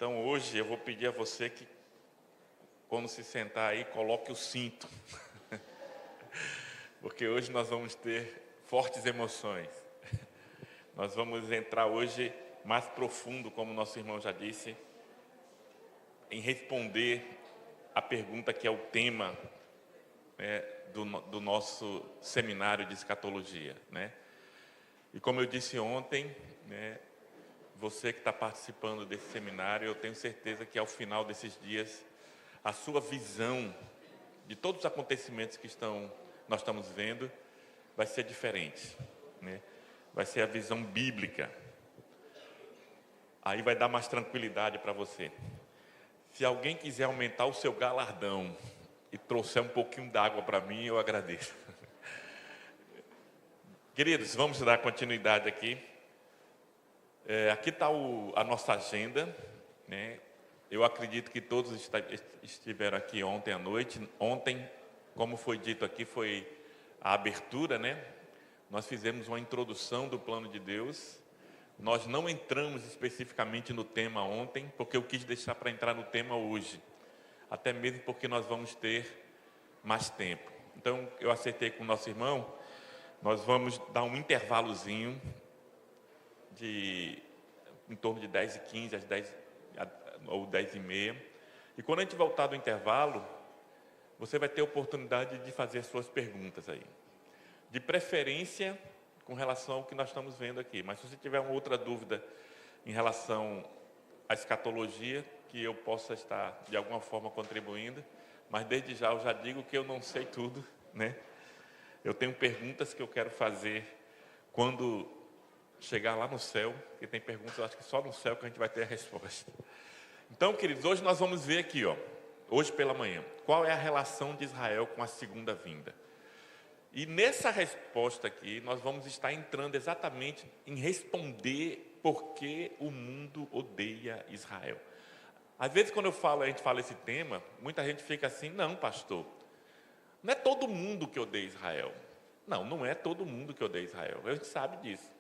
Então hoje eu vou pedir a você que, quando se sentar aí, coloque o cinto. Porque hoje nós vamos ter fortes emoções. Nós vamos entrar hoje mais profundo, como nosso irmão já disse, em responder a pergunta que é o tema, né, do nosso seminário de escatologia, né? E como eu disse ontem, né, você que está participando desse seminário, eu tenho certeza que ao final desses dias, a sua visão de todos os acontecimentos que nós estamos vendo vai ser diferente, né? Vai ser a visão bíblica. Aí vai dar mais tranquilidade para você. Se alguém quiser aumentar o seu galardão e trouxer um pouquinho d'água para mim, eu agradeço. Queridos, vamos dar continuidade aqui. Aqui está a nossa agenda, né? Eu acredito que todos estiveram aqui ontem à noite. Ontem, como foi dito aqui, foi a abertura, né? Nós fizemos uma introdução do plano de Deus. Nós não entramos especificamente no tema ontem, porque eu quis deixar para entrar no tema hoje. Até mesmo porque nós vamos ter mais tempo. Então, eu acertei com o nosso irmão, nós vamos dar um intervalozinho em torno de 10h15, às 10 ou 10h30. E quando a gente voltar do intervalo, você vai ter a oportunidade de fazer suas perguntas aí. De preferência com relação ao que nós estamos vendo aqui. Mas se você tiver uma outra dúvida em relação à escatologia, que eu possa estar de alguma forma contribuindo, mas desde já eu já digo que eu não sei tudo, né? Eu tenho perguntas que eu quero fazer quando chegar lá no céu, porque tem perguntas, eu acho que só no céu que a gente vai ter a resposta. Então, queridos, hoje nós vamos ver aqui, hoje pela manhã, qual é a relação de Israel com a segunda vinda. E nessa resposta aqui, nós vamos estar entrando exatamente em responder por que o mundo odeia Israel. Às vezes, quando a gente fala esse tema, muita gente fica assim, não, pastor, não é todo mundo que odeia Israel. Não, não é todo mundo que odeia Israel, a gente sabe disso.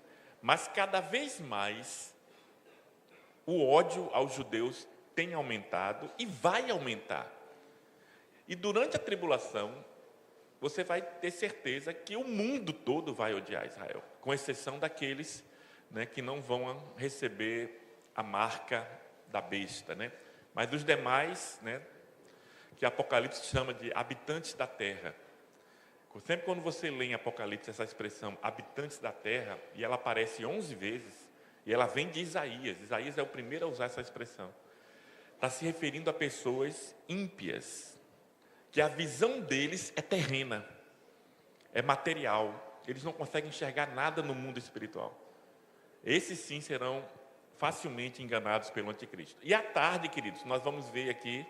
Mas cada vez mais, o ódio aos judeus tem aumentado e vai aumentar. E durante a tribulação, você vai ter certeza que o mundo todo vai odiar Israel, com exceção daqueles, né, que não vão receber a marca da besta, né? Mas dos demais, né, que Apocalipse chama de habitantes da terra. Sempre quando você lê em Apocalipse essa expressão, habitantes da terra, e ela aparece 11 vezes, e ela vem de Isaías. Isaías é o primeiro a usar essa expressão. Está se referindo a pessoas ímpias, que a visão deles é terrena, é material. Eles não conseguem enxergar nada no mundo espiritual. Esses sim serão facilmente enganados pelo anticristo. E à tarde, queridos, nós vamos ver aqui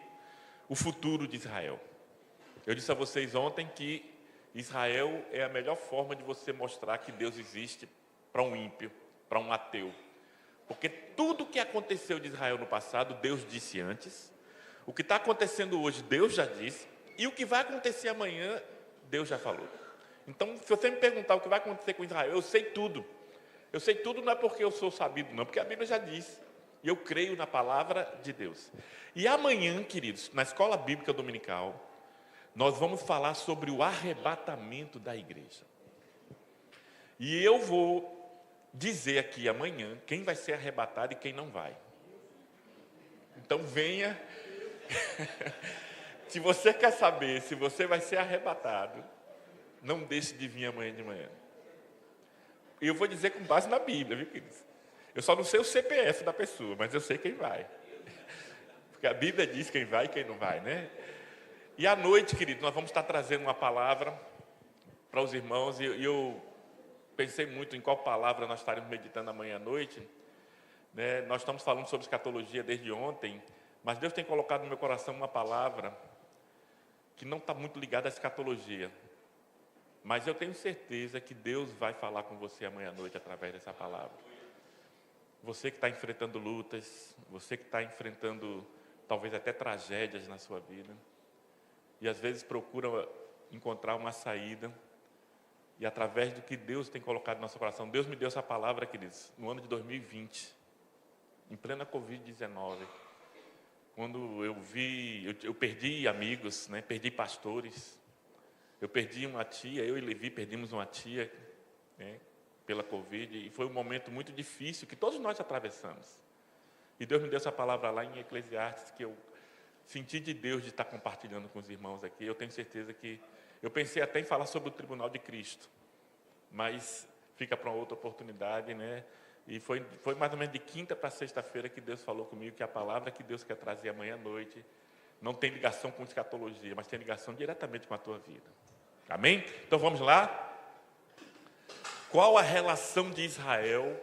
o futuro de Israel. Eu disse a vocês ontem que Israel é a melhor forma de você mostrar que Deus existe para um ímpio, para um ateu. Porque tudo que aconteceu de Israel no passado, Deus disse antes. O que está acontecendo hoje, Deus já disse. E o que vai acontecer amanhã, Deus já falou. Então, se você me perguntar o que vai acontecer com Israel, eu sei tudo. Eu sei tudo não é porque eu sou sabido, não, porque a Bíblia já disse. E eu creio na palavra de Deus. E amanhã, queridos, na escola bíblica dominical, nós vamos falar sobre o arrebatamento da igreja. E eu vou dizer aqui amanhã quem vai ser arrebatado e quem não vai. Então venha. Se você quer saber se você vai ser arrebatado, não deixe de vir amanhã de manhã. E eu vou dizer com base na Bíblia, viu, queridos? Eu só não sei o CPF da pessoa, mas eu sei quem vai. Porque a Bíblia diz quem vai e quem não vai, né? E à noite, querido, nós vamos estar trazendo uma palavra para os irmãos. E eu pensei muito em qual palavra nós estaremos meditando amanhã à noite, né? Nós estamos falando sobre escatologia desde ontem, mas Deus tem colocado no meu coração uma palavra que não está muito ligada à escatologia. Mas eu tenho certeza que Deus vai falar com você amanhã à noite através dessa palavra. Você que está enfrentando lutas, você que está enfrentando talvez até tragédias na sua vida, e às vezes procura encontrar uma saída, e através do que Deus tem colocado no nosso coração. Deus me deu essa palavra, queridos, no ano de 2020, em plena Covid-19. quando eu perdi amigos, né? Perdi pastores, eu perdi uma tia, eu e Levi perdimos uma tia, né? Pela Covid, e foi um momento muito difícil que todos nós atravessamos. E Deus me deu essa palavra lá em Eclesiastes, que eu senti de Deus de estar compartilhando com os irmãos aqui. Eu tenho certeza que, eu pensei até em falar sobre o tribunal de Cristo, mas fica para uma outra oportunidade, né? E foi mais ou menos de quinta para sexta-feira que Deus falou comigo que a palavra que Deus quer trazer amanhã à noite não tem ligação com escatologia, mas tem ligação diretamente com a tua vida. Amém? Então vamos lá. Qual a relação de Israel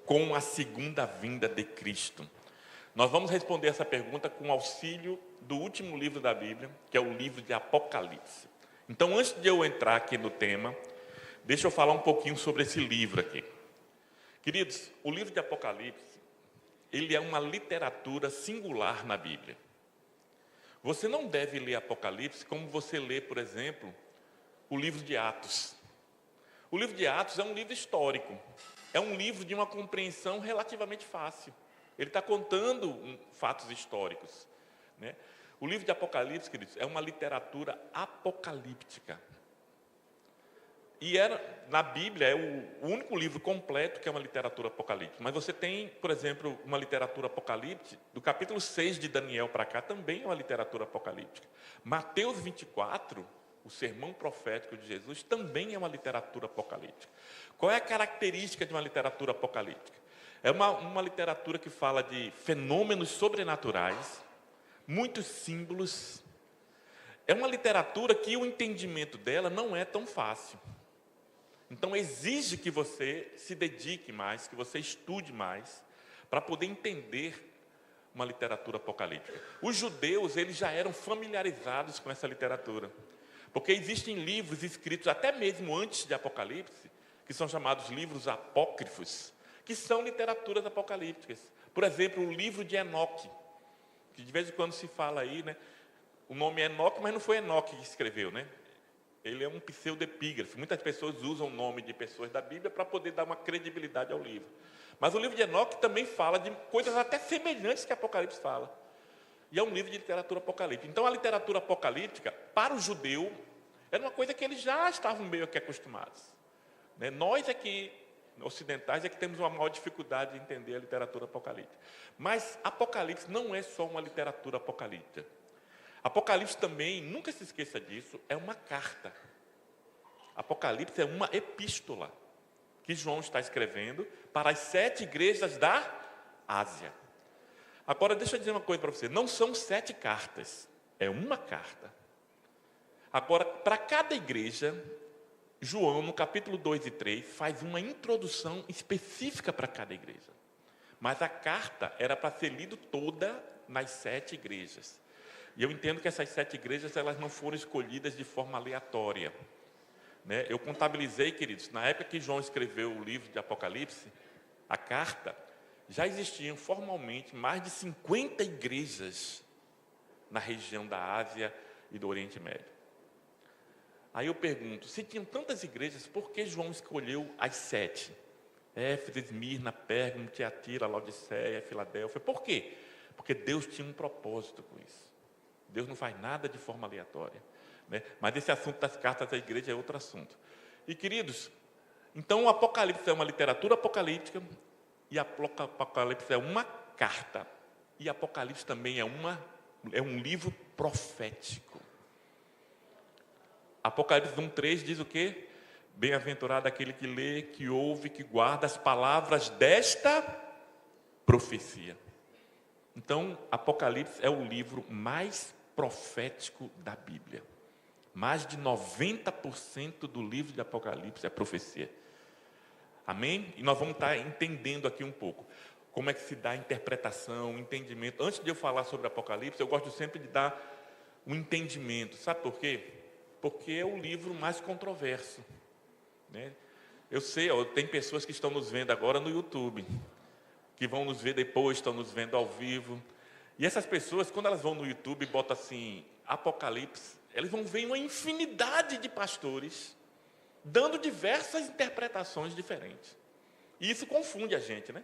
com a segunda vinda de Cristo? Nós vamos responder essa pergunta com auxílio do último livro da Bíblia, que é o livro de Apocalipse. Então, antes de eu entrar aqui no tema, deixa eu falar um pouquinho sobre esse livro aqui. Queridos, o livro de Apocalipse, ele é uma literatura singular na Bíblia. Você não deve ler Apocalipse como você lê, por exemplo, o livro de Atos. O livro de Atos é um livro histórico, é um livro de uma compreensão relativamente fácil. Ele está contando fatos históricos, né? O livro de Apocalipse, queridos, é uma literatura apocalíptica. E na Bíblia é o único livro completo que é uma literatura apocalíptica. Mas você tem, por exemplo, uma literatura apocalíptica, do capítulo 6 de Daniel para cá, também é uma literatura apocalíptica. Mateus 24, o sermão profético de Jesus, também é uma literatura apocalíptica. Qual é a característica de uma literatura apocalíptica? É uma literatura que fala de fenômenos sobrenaturais, muitos símbolos. É uma literatura que o entendimento dela não é tão fácil. Então, exige que você se dedique mais, que você estude mais, para poder entender uma literatura apocalíptica. Os judeus, eles já eram familiarizados com essa literatura, porque existem livros escritos até mesmo antes de Apocalipse, que são chamados livros apócrifos, que são literaturas apocalípticas. Por exemplo, o livro de Enoque, que de vez em quando se fala aí, né? O nome é Enoque, mas não foi Enoque que escreveu, né? Ele é um pseudepígrafe. Muitas pessoas usam o nome de pessoas da Bíblia para poder dar uma credibilidade ao livro. Mas o livro de Enoque também fala de coisas até semelhantes que Apocalipse fala. E é um livro de literatura apocalíptica. Então, a literatura apocalíptica, para o judeu, era uma coisa que eles já estavam meio que acostumados, né? Nós aqui, ocidentais, é que temos uma maior dificuldade de entender a literatura apocalíptica. Mas Apocalipse não é só uma literatura apocalíptica. Apocalipse também, nunca se esqueça disso, é uma carta. Apocalipse é uma epístola que João está escrevendo para as 7 igrejas da Ásia. Agora, deixa eu dizer uma coisa para você. Não são 7 cartas, é uma carta. Agora, para cada igreja, João, no capítulo 2 e 3, faz uma introdução específica para cada igreja. Mas a carta era para ser lida toda nas 7 igrejas. E eu entendo que essas 7 igrejas, elas não foram escolhidas de forma aleatória, né? Eu contabilizei, queridos, na época que João escreveu o livro de Apocalipse, a carta, já existiam formalmente mais de 50 igrejas na região da Ásia e do Oriente Médio. Aí eu pergunto, se tinham tantas igrejas, por que João escolheu as 7? Éfeso, Esmirna, Pérgamo, Tiatira, Laodiceia, Filadélfia. Por quê? Porque Deus tinha um propósito com isso. Deus não faz nada de forma aleatória, né? Mas esse assunto das cartas da igreja é outro assunto. E, queridos, então o Apocalipse é uma literatura apocalíptica, e Apocalipse é uma carta. E Apocalipse também é um livro profético. Apocalipse 1:3 diz o quê? Bem-aventurado aquele que lê, que ouve, que guarda as palavras desta profecia. Então, Apocalipse é o livro mais profético da Bíblia. Mais de 90% do livro de Apocalipse é profecia. Amém? E nós vamos estar entendendo aqui um pouco como é que se dá a interpretação, o entendimento. Antes de eu falar sobre Apocalipse, eu gosto sempre de dar um entendimento. Sabe por quê? Porque é o livro mais controverso, né? Eu sei, tem pessoas que estão nos vendo agora no YouTube, que vão nos ver depois, estão nos vendo ao vivo. E essas pessoas, quando elas vão no YouTube e botam assim, Apocalipse, elas vão ver uma infinidade de pastores dando diversas interpretações diferentes. E isso confunde a gente, né?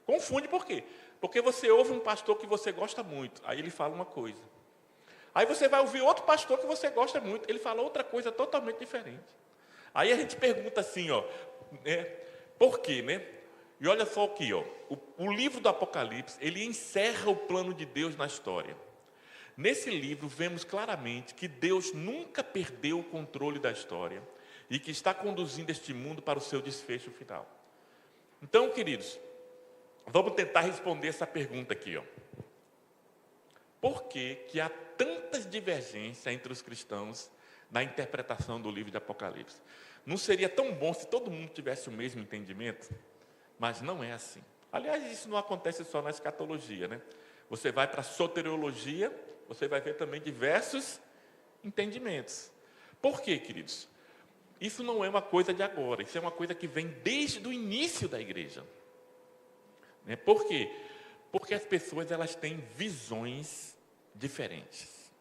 Confunde por quê? Porque você ouve um pastor que você gosta muito, aí ele fala uma coisa. Aí você vai ouvir outro pastor que você gosta muito, ele fala outra coisa totalmente diferente. Aí a gente pergunta assim, ó, né, por quê, né? E olha só aqui, ó, o livro do Apocalipse, ele encerra o plano de Deus na história. Nesse livro, vemos claramente que Deus nunca perdeu o controle da história e que está conduzindo este mundo para o seu desfecho final. Então, queridos, vamos tentar responder essa pergunta aqui, ó. Por que há tantas divergências entre os cristãos na interpretação do livro de Apocalipse? Não seria tão bom se todo mundo tivesse o mesmo entendimento? Mas não é assim. Aliás, isso não acontece só na escatologia, né? Você vai para a soteriologia, você vai ver também diversos entendimentos. Por quê, queridos? Isso não é uma coisa de agora, isso é uma coisa que vem desde o início da igreja. Por quê? Porque as pessoas elas têm visões diferentes.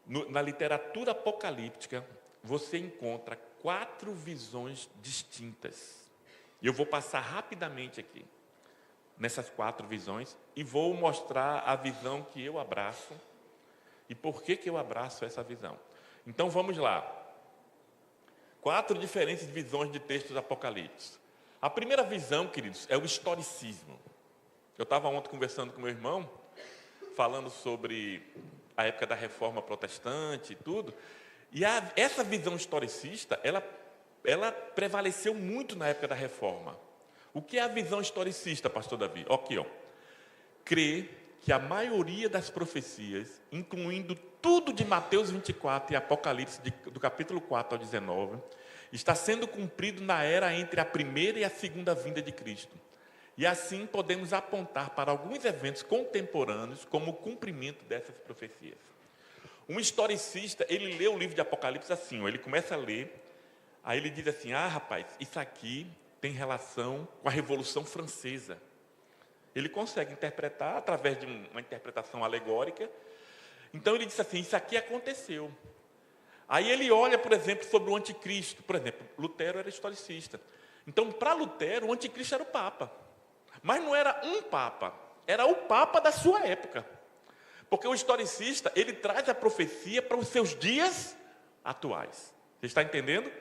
Na literatura apocalíptica, você encontra 4 visões distintas. E eu vou passar rapidamente aqui nessas 4 visões e vou mostrar a visão que eu abraço e por que eu abraço essa visão. Então vamos lá. 4 diferentes visões de textos apocalípticos. A primeira visão, queridos, é o historicismo. Eu estava ontem conversando com meu irmão, falando sobre a época da Reforma Protestante e tudo, e essa visão historicista, ela prevaleceu muito na época da Reforma. O que é a visão historicista, pastor Davi? Aqui, ó. Crê que a maioria das profecias, incluindo tudo de Mateus 24 e Apocalipse, do capítulo 4 ao 19, está sendo cumprido na era entre a primeira e a segunda vinda de Cristo. E assim podemos apontar para alguns eventos contemporâneos como o cumprimento dessas profecias. Um historicista, ele lê o livro de Apocalipse assim, ó, ele começa a ler, aí ele diz assim, rapaz, isso aqui tem relação com a Revolução Francesa. Ele consegue interpretar através de uma interpretação alegórica. Então ele diz assim, isso aqui aconteceu. Aí ele olha, por exemplo, sobre o anticristo. Por exemplo, Lutero era historicista. Então, para Lutero, o anticristo era o Papa. Mas não era um Papa, era o Papa da sua época. Porque o historicista, ele traz a profecia para os seus dias atuais. Você está entendendo?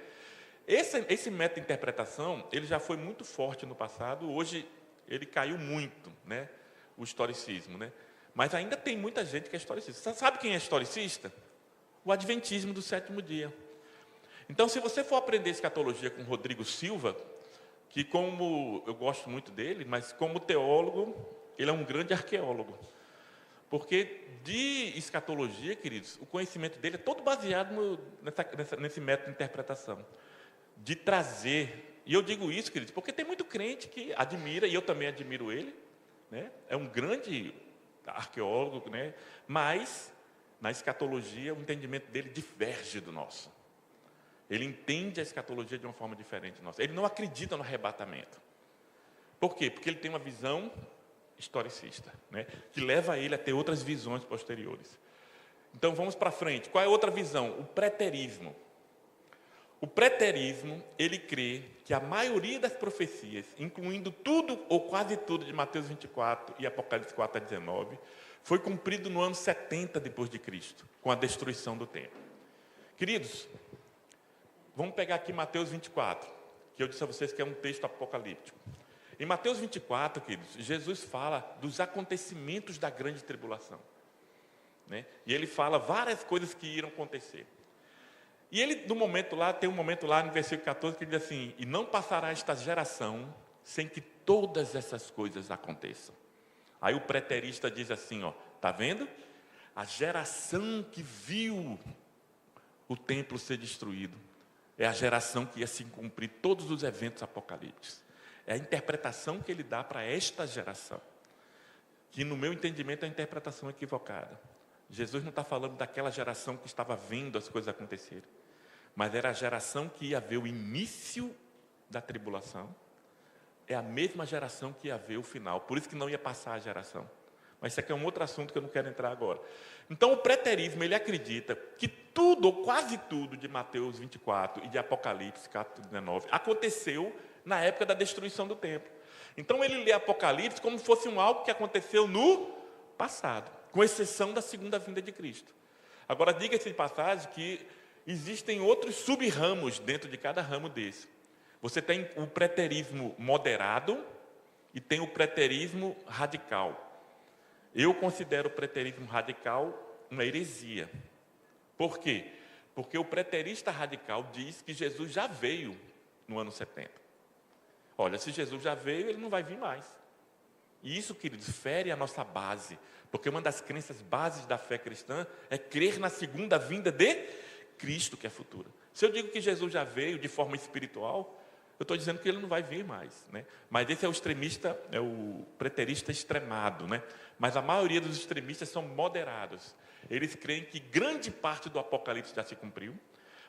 Esse método de interpretação, ele já foi muito forte no passado, hoje ele caiu muito, né? O historicismo, né? Mas ainda tem muita gente que é historicista. Você sabe quem é historicista? O adventismo do 7º dia. Então, se você for aprender escatologia com Rodrigo Silva, que como eu gosto muito dele, mas como teólogo, ele é um grande arqueólogo. Porque de escatologia, queridos, o conhecimento dele é todo baseado nesse método de interpretação. De trazer, e eu digo isso, queridos, porque tem muito crente que admira, e eu também admiro ele, né? É um grande arqueólogo, né? Mas, na escatologia, o entendimento dele diverge do nosso. Ele entende a escatologia de uma forma diferente da nossa. Ele não acredita no arrebatamento. Por quê? Porque ele tem uma visão historicista, né? Que leva ele a ter outras visões posteriores. Então, vamos para frente. Qual é a outra visão? O preterismo. O preterismo, ele crê que a maioria das profecias, incluindo tudo ou quase tudo de Mateus 24 e Apocalipse 4 a 19, foi cumprido no ano 70 depois de Cristo, com a destruição do templo. Queridos, vamos pegar aqui Mateus 24, que eu disse a vocês que é um texto apocalíptico. Em Mateus 24, queridos, Jesus fala dos acontecimentos da grande tribulação, né? E ele fala várias coisas que irão acontecer. E ele, no momento lá, tem um momento lá no versículo 14 que ele diz assim, e não passará esta geração sem que todas essas coisas aconteçam. Aí o preterista diz assim, ó, tá vendo? A geração que viu o templo ser destruído é a geração que ia se cumprir todos os eventos apocalípticos. É a interpretação que ele dá para esta geração, que no meu entendimento é a interpretação equivocada. Jesus não está falando daquela geração que estava vendo as coisas acontecerem, mas era a geração que ia ver o início da tribulação, é a mesma geração que ia ver o final, por isso que não ia passar a geração. Mas isso aqui é um outro assunto que eu não quero entrar agora. Então o preterismo, ele acredita que tudo, ou quase tudo, de Mateus 24 e de Apocalipse 4, 19, aconteceu na época da destruição do templo. Então ele lê Apocalipse como se fosse algo que aconteceu no passado, com exceção da segunda vinda de Cristo. Agora, diga-se de passagem que existem outros sub-ramos dentro de cada ramo desse. Você tem o preterismo moderado e tem o preterismo radical. Eu considero o preterismo radical uma heresia. Por quê? Porque o preterista radical diz que Jesus já veio no ano 70. Olha, se Jesus já veio, ele não vai vir mais. E isso, queridos, fere a nossa base. Porque uma das crenças bases da fé cristã é crer na segunda vinda de Cristo, que é futura. Se eu digo que Jesus já veio de forma espiritual, eu estou dizendo que ele não vai vir mais, né? Mas esse é o extremista, é o preterista extremado, né? Mas a maioria dos extremistas são moderados. Eles creem que grande parte do Apocalipse já se cumpriu,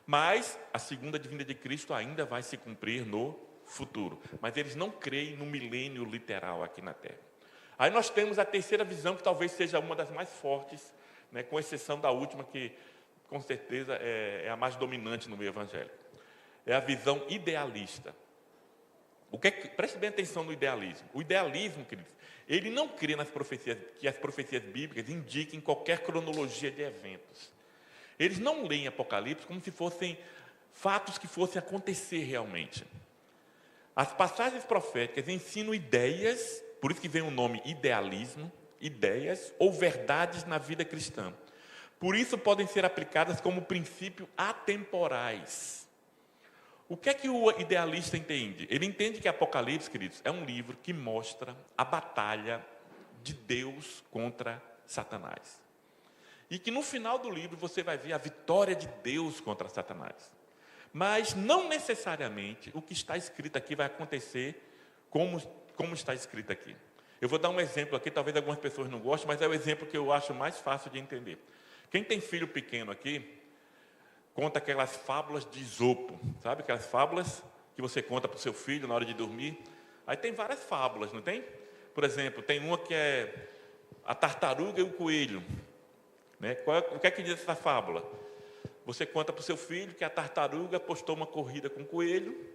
mas a segunda vinda de Cristo ainda vai se cumprir no futuro. Mas eles não creem no milênio literal aqui na Terra. Aí nós temos a terceira visão, que talvez seja uma das mais fortes, né? Com exceção da última, que com certeza é a mais dominante no meio evangélico. É a visão idealista. Preste bem atenção no idealismo. O idealismo, queridos, ele não crê nas profecias, que as profecias bíblicas indiquem qualquer cronologia de eventos. Eles não leem Apocalipse como se fossem fatos que fossem acontecer realmente. As passagens proféticas ensinam ideias, por isso que vem o nome idealismo, ideias ou verdades na vida cristã. Por isso podem ser aplicadas como princípios atemporais. O que é que o idealista entende? Ele entende que Apocalipse, queridos, é um livro que mostra a batalha de Deus contra Satanás. E que no final do livro você vai ver a vitória de Deus contra Satanás. Mas não necessariamente o que está escrito aqui vai acontecer como está escrito aqui. Eu vou dar um exemplo aqui, talvez algumas pessoas não gostem, mas é o exemplo que eu acho mais fácil de entender. Quem tem filho pequeno aqui, conta aquelas fábulas de Esopo, sabe? Aquelas fábulas que você conta para o seu filho na hora de dormir. Aí tem várias fábulas, não tem? Por exemplo, tem uma que é a tartaruga e o coelho. Né? O que é que diz essa fábula? Você conta para o seu filho que a tartaruga apostou uma corrida com o coelho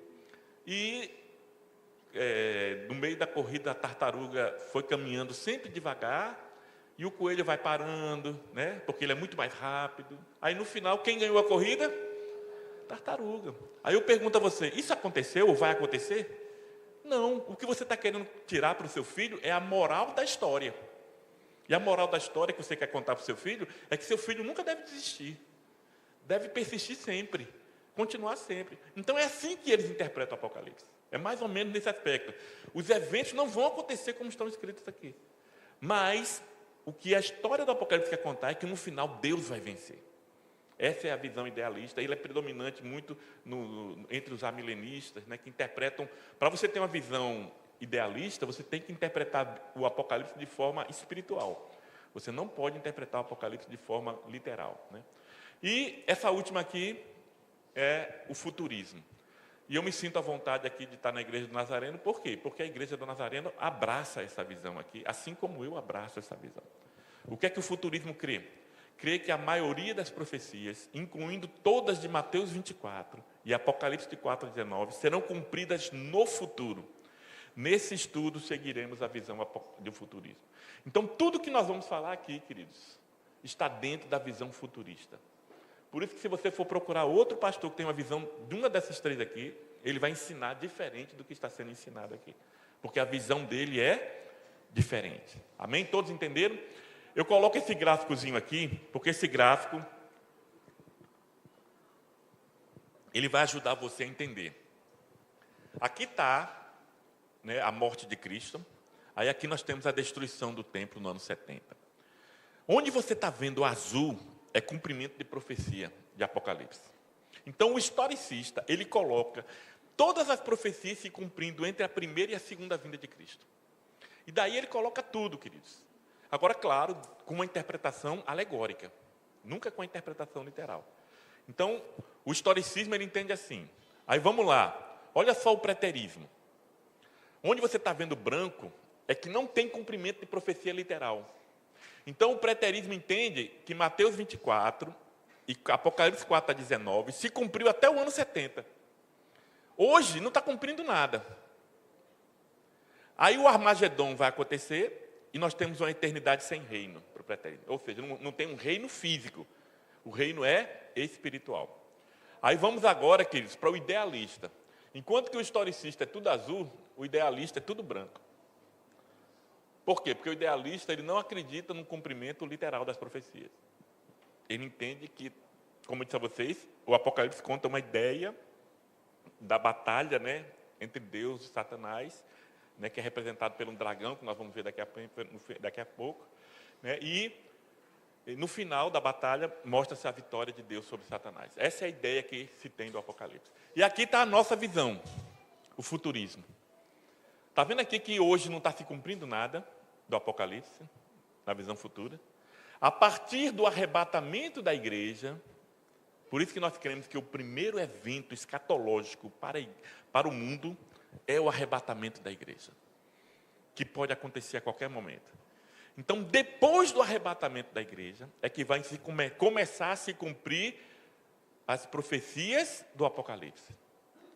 e no meio da corrida a tartaruga foi caminhando sempre devagar e o coelho vai parando, né? Porque ele é muito mais rápido. Aí no final, quem ganhou a corrida? Tartaruga. Aí eu pergunto a você, isso aconteceu ou vai acontecer? Não, o que você está querendo tirar para o seu filho é a moral da história. E a moral da história que você quer contar para o seu filho é que seu filho nunca deve desistir. Deve persistir sempre, continuar sempre. Então é assim que eles interpretam o Apocalipse. É mais ou menos nesse aspecto. Os eventos não vão acontecer como estão escritos aqui. Mas o que a história do Apocalipse quer contar é que no final Deus vai vencer. Essa é a visão idealista. Ele é predominante muito entre os amilenistas, né, que interpretam. Para você ter uma visão idealista, você tem que interpretar o Apocalipse de forma espiritual. Você não pode interpretar o Apocalipse de forma literal, né? E essa última aqui é o futurismo. E eu me sinto à vontade aqui de estar na Igreja do Nazareno. Por quê? Porque a Igreja do Nazareno abraça essa visão aqui, assim como eu abraço essa visão. O que é que o futurismo crê? Crê que a maioria das profecias, incluindo todas de Mateus 24 e Apocalipse 4:19, serão cumpridas no futuro. Nesse estudo, seguiremos a visão do futurismo. Então, tudo que nós vamos falar aqui, queridos, está dentro da visão futurista. Por isso que se você for procurar outro pastor que tem uma visão de uma dessas três aqui, ele vai ensinar diferente do que está sendo ensinado aqui. Porque a visão dele é diferente. Amém? Todos entenderam? Eu coloco esse gráficozinho aqui, porque esse gráfico, ele vai ajudar você a entender. Aqui está, né, a morte de Cristo. Aí aqui nós temos a destruição do templo no ano 70. Onde você está vendo o azul é cumprimento de profecia de Apocalipse. Então o historicista, ele coloca todas as profecias se cumprindo entre a primeira e a segunda vinda de Cristo. E daí ele coloca tudo, queridos. Agora, claro, com uma interpretação alegórica, nunca com a interpretação literal. Então, o historicismo ele entende assim. Aí vamos lá, olha só o preterismo. Onde você está vendo branco é que não tem cumprimento de profecia literal. Então, o preterismo entende que Mateus 24 e Apocalipse 4:19 se cumpriu até o ano 70. Hoje não está cumprindo nada. Aí o Armagedon vai acontecer e nós temos uma eternidade sem reino para o pretérito. Ou seja, não tem um reino físico. O reino é espiritual. Aí vamos agora, queridos, para o idealista. Enquanto que o historicista é tudo azul, o idealista é tudo branco. Por quê? Porque o idealista ele não acredita no cumprimento literal das profecias. Ele entende que, como eu disse a vocês, o Apocalipse conta uma ideia da batalha, né, entre Deus e Satanás, né, que é representado pelo dragão, que nós vamos ver daqui a pouco. Né, e no final da batalha, mostra-se a vitória de Deus sobre Satanás. Essa é a ideia que se tem do Apocalipse. E aqui está a nossa visão, o futurismo. Está vendo aqui que hoje não está se cumprindo nada do Apocalipse, na visão futura? A partir do arrebatamento da igreja, por isso que nós cremos que o primeiro evento escatológico para o mundo é o arrebatamento da igreja, que pode acontecer a qualquer momento. Então, depois do arrebatamento da igreja, é que vai começar a se cumprir as profecias do Apocalipse.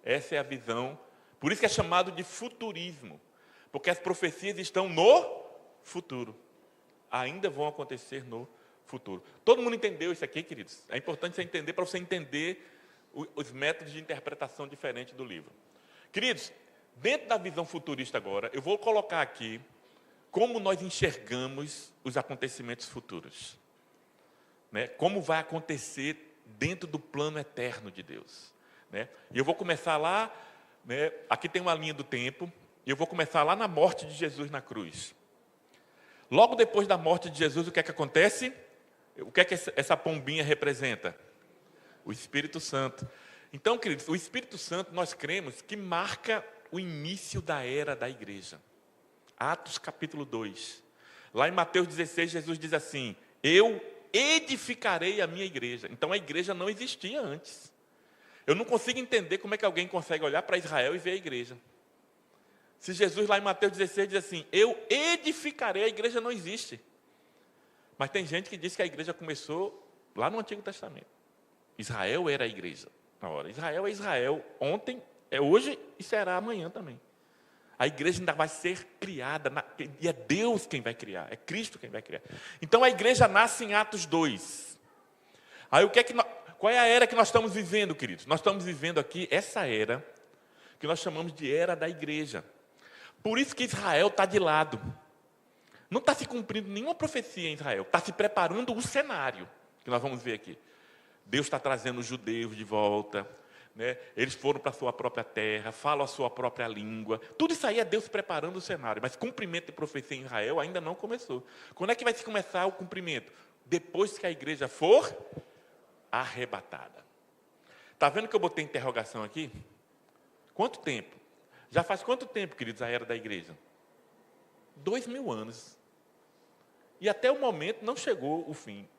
Essa é a visão, por isso que é chamado de futurismo, porque as profecias estão no futuro, ainda vão acontecer no futuro. Todo mundo entendeu isso aqui, queridos? É importante você entender, para você entender os métodos de interpretação diferentes do livro. Queridos, dentro da visão futurista agora, eu vou colocar aqui como nós enxergamos os acontecimentos futuros. Né? Como vai acontecer dentro do plano eterno de Deus. Né? E eu vou começar lá, né? Aqui tem uma linha do tempo, e eu vou começar lá na morte de Jesus na cruz. Logo depois da morte de Jesus, o que é que acontece? O que é que essa pombinha representa? O Espírito Santo. Então, queridos, o Espírito Santo, nós cremos que marca o início da era da igreja. Atos capítulo 2. Lá em Mateus 16, Jesus diz assim: eu edificarei a minha igreja. Então a igreja não existia antes. Eu não consigo entender como é que alguém consegue olhar para Israel e ver a igreja. Se Jesus lá em Mateus 16 diz assim: eu edificarei, a igreja não existe. Mas tem gente que diz que a igreja começou lá no Antigo Testamento. Israel era a igreja. Ora, Israel é Israel. Ontem, é hoje e será amanhã também. A igreja ainda vai ser criada, e é Deus quem vai criar, é Cristo quem vai criar. Então a igreja nasce em Atos 2. Aí qual é a era que nós estamos vivendo, queridos? Nós estamos vivendo aqui essa era, que nós chamamos de era da igreja. Por isso que Israel está de lado. Não está se cumprindo nenhuma profecia em Israel, está se preparando o cenário, que nós vamos ver aqui. Deus está trazendo os judeus de volta. Né? Eles foram para a sua própria terra, falam a sua própria língua. Tudo isso aí é Deus preparando o cenário. Mas cumprimento de profecia em Israel ainda não começou. Quando é que vai se começar o cumprimento? Depois que a igreja for arrebatada. Está vendo que eu botei interrogação aqui? Quanto tempo? Já faz quanto tempo, queridos, a era da igreja? 2000 anos. E até o momento não chegou o fim.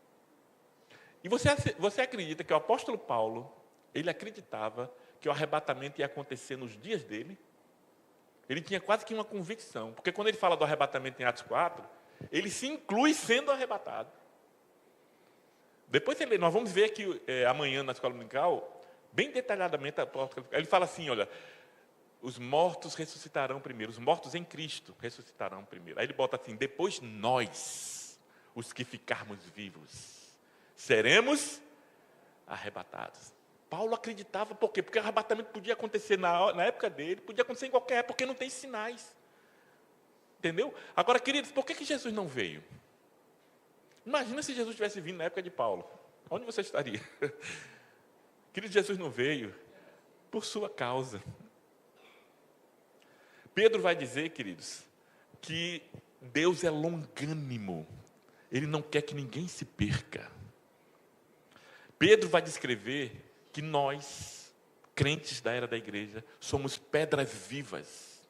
E você acredita que o apóstolo Paulo, ele acreditava que o arrebatamento ia acontecer nos dias dele? Ele tinha quase que uma convicção, porque quando ele fala do arrebatamento em Atos 4, ele se inclui sendo arrebatado. Depois nós vamos ver aqui amanhã na escola dominical, bem detalhadamente, ele fala assim, olha, os mortos ressuscitarão primeiro, os mortos em Cristo ressuscitarão primeiro. Aí ele bota assim, depois nós, os que ficarmos vivos, seremos arrebatados. Paulo acreditava, por quê? Porque o arrebatamento podia acontecer na época dele, podia acontecer em qualquer época, porque não tem sinais. Entendeu? Agora, queridos, por que Jesus não veio? Imagina se Jesus tivesse vindo na época de Paulo. Onde você estaria? Querido, Jesus não veio por sua causa. Pedro vai dizer, queridos, que Deus é longânimo. Ele não quer que ninguém se perca. Pedro vai descrever que nós, crentes da era da igreja, somos pedras vivas.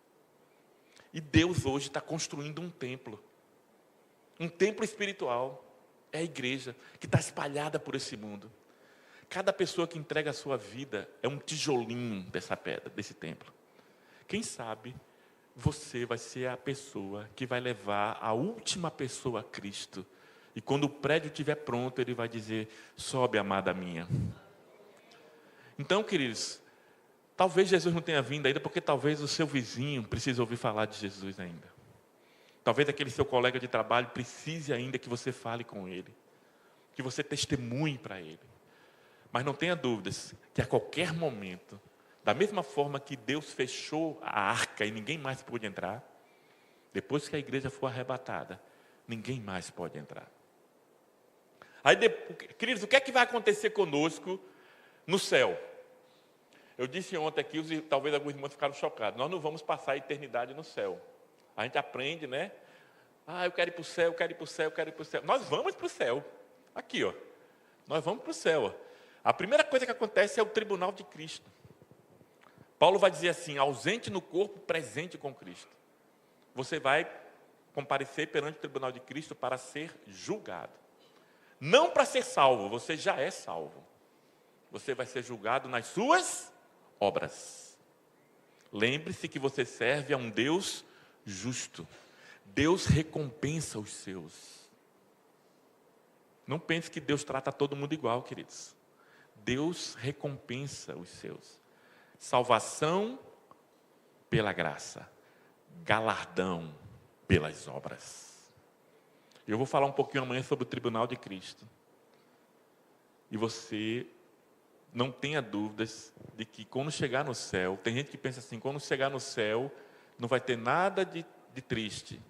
E Deus hoje está construindo um templo espiritual. É a igreja que está espalhada por esse mundo. Cada pessoa que entrega a sua vida é um tijolinho dessa pedra, desse templo. Quem sabe você vai ser a pessoa que vai levar a última pessoa a Cristo. E quando o prédio estiver pronto, ele vai dizer, sobe, amada minha. Então, queridos, Talvez Jesus não tenha vindo ainda, porque talvez o seu vizinho precise ouvir falar de Jesus ainda. Talvez aquele seu colega de trabalho precise ainda que você fale com ele, que você testemunhe para ele. Mas não tenha dúvidas que a qualquer momento, da mesma forma que Deus fechou a arca e ninguém mais pôde entrar, depois que a igreja for arrebatada, ninguém mais pode entrar. Aí, queridos, o que é que vai acontecer conosco no céu? Eu disse ontem aqui, talvez alguns irmãos ficaram chocados, nós não vamos passar a eternidade no céu. A gente aprende, né? Eu quero ir para o céu, eu quero ir para o céu, eu quero ir para o céu. Nós vamos para o céu. Aqui, ó. Nós vamos para o céu. Ó. A primeira coisa que acontece é o tribunal de Cristo. Paulo vai dizer assim, ausente no corpo, presente com Cristo. Você vai comparecer perante o tribunal de Cristo para ser julgado. Não para ser salvo, você já é salvo. Você vai ser julgado nas suas obras. Lembre-se que você serve a um Deus justo. Deus recompensa os seus. Não pense que Deus trata todo mundo igual, queridos. Deus recompensa os seus. Salvação pela graça. Galardão pelas obras. Eu vou falar um pouquinho amanhã sobre o tribunal de Cristo. E você não tenha dúvidas de que quando chegar no céu, tem gente que pensa assim, quando chegar no céu, não vai ter nada de triste.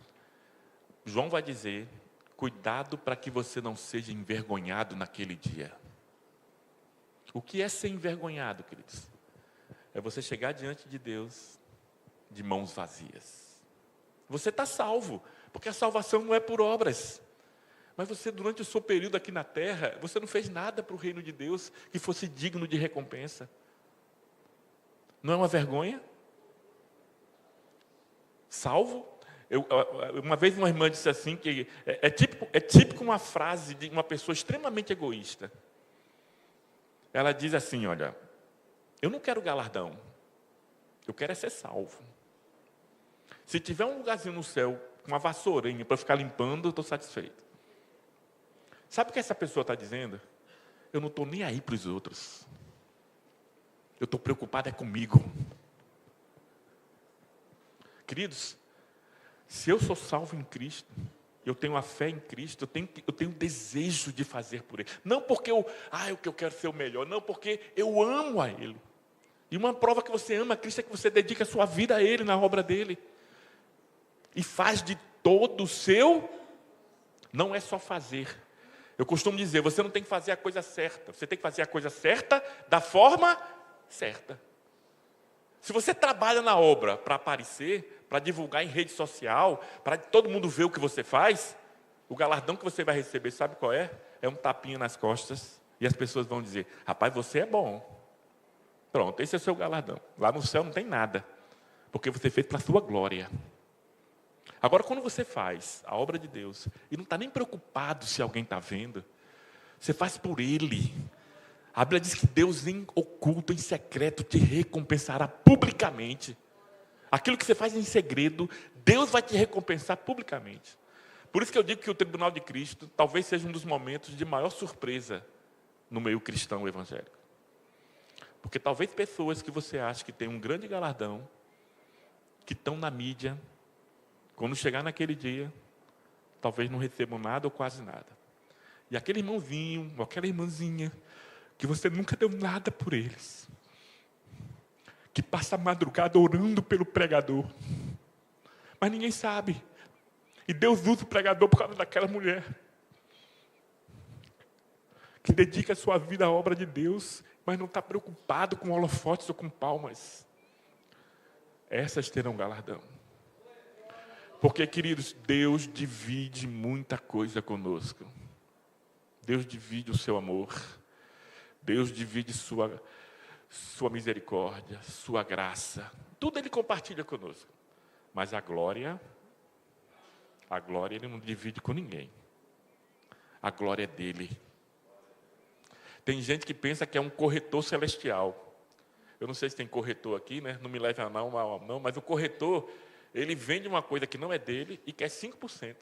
João vai dizer, cuidado para que você não seja envergonhado naquele dia. O que é ser envergonhado, queridos? É você chegar diante de Deus de mãos vazias. Você está salvo, porque a salvação não é por obras. Mas você, durante o seu período aqui na terra, você não fez nada para o reino de Deus que fosse digno de recompensa. Não é uma vergonha? Salvo? Uma vez uma irmã disse assim, que é típico uma frase de uma pessoa extremamente egoísta. Ela diz assim, olha, eu não quero galardão, eu quero é ser salvo. Se tiver um lugarzinho no céu, com uma vassourinha para ficar limpando, eu estou satisfeito. Sabe o que essa pessoa está dizendo? Eu não estou nem aí para os outros. Eu estou preocupado é comigo. Queridos, se eu sou salvo em Cristo, eu tenho a fé em Cristo, eu tenho desejo de fazer por Ele. Não porque eu quero ser o melhor, não porque eu amo a Ele. E uma prova que você ama a Cristo é que você dedica a sua vida a Ele, na obra dEle. E faz de todo o seu, não é só fazer. Eu costumo dizer, você não tem que fazer a coisa certa, você tem que fazer a coisa certa da forma certa. Se você trabalha na obra para aparecer, para divulgar em rede social, para todo mundo ver o que você faz, o galardão que você vai receber, sabe qual é? É um tapinha nas costas, e as pessoas vão dizer, rapaz, você é bom. Pronto, esse é o seu galardão. Lá no céu não tem nada, porque você fez para a sua glória. Agora, quando você faz a obra de Deus, e não está nem preocupado se alguém está vendo, você faz por Ele. A Bíblia diz que Deus em oculto, em secreto, te recompensará publicamente. Aquilo que você faz em segredo, Deus vai te recompensar publicamente. Por isso que eu digo que o tribunal de Cristo talvez seja um dos momentos de maior surpresa no meio cristão evangélico. Porque talvez pessoas que você acha que têm um grande galardão, que estão na mídia, quando chegar naquele dia, talvez não recebam nada ou quase nada. E aquele irmãozinho, ou aquela irmãzinha, que você nunca deu nada por eles, que passa a madrugada orando pelo pregador, mas ninguém sabe, e Deus usa o pregador por causa daquela mulher, que dedica a sua vida à obra de Deus, mas não está preocupado com holofotes ou com palmas. Essas terão galardão. Porque, queridos, Deus divide muita coisa conosco. Deus divide o seu amor. Deus divide sua misericórdia, sua graça. Tudo Ele compartilha conosco. Mas a glória Ele não divide com ninguém. A glória é dEle. Tem gente que pensa que é um corretor celestial. Eu não sei se tem corretor aqui, né? Não me leve a mal, não, mas o corretor, ele vende uma coisa que não é dele e quer 5%.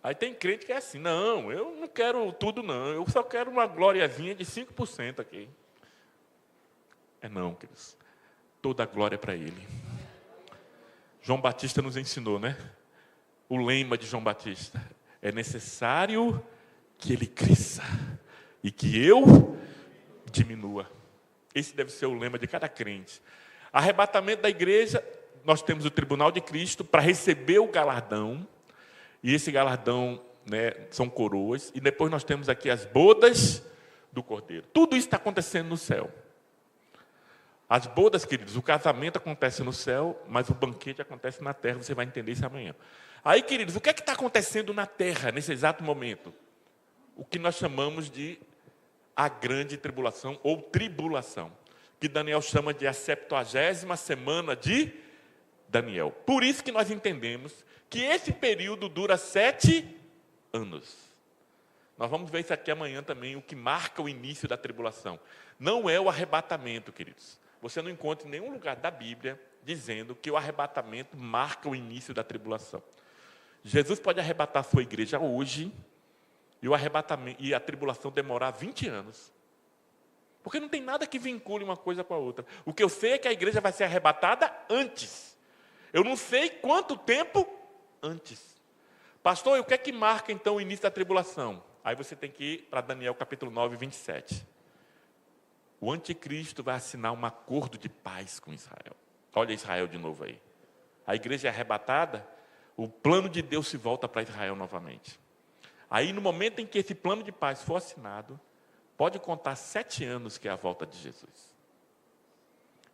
Aí tem crente que é assim, não, eu não quero tudo não, eu só quero uma gloriazinha de 5% aqui. Não, queridos. Toda a glória para Ele. João Batista nos ensinou, né? O lema de João Batista: é necessário que Ele cresça e que eu diminua. Esse deve ser o lema de cada crente. Arrebatamento da igreja, nós temos o tribunal de Cristo para receber o galardão. E esse galardão, né, são coroas. E depois nós temos aqui as bodas do Cordeiro. Tudo isso está acontecendo no céu. As bodas, queridos, o casamento acontece no céu, mas o banquete acontece na terra. Você vai entender isso amanhã. Aí, queridos, o que é que está acontecendo na terra, nesse exato momento? O que nós chamamos de a grande tribulação, ou tribulação, que Daniel chama de a 70ª semana de Daniel. Por isso que nós entendemos que esse período dura 7 anos. Nós vamos ver isso aqui amanhã também, o que marca o início da tribulação. Não é o arrebatamento, queridos. Você não encontra em nenhum lugar da Bíblia dizendo que o arrebatamento marca o início da tribulação. Jesus pode arrebatar a sua igreja hoje e o arrebatamento e a tribulação demorar 20 anos. Porque não tem nada que vincule uma coisa com a outra. O que eu sei é que a igreja vai ser arrebatada antes. Eu não sei quanto tempo antes. Pastor, e o que é que marca então o início da tribulação? Aí você tem que ir para Daniel capítulo 9, 27. O anticristo vai assinar um acordo de paz com Israel. Olha Israel de novo aí. A igreja é arrebatada, o plano de Deus se volta para Israel novamente. Aí no momento em que esse plano de paz for assinado, pode contar 7 anos que é a volta de Jesus.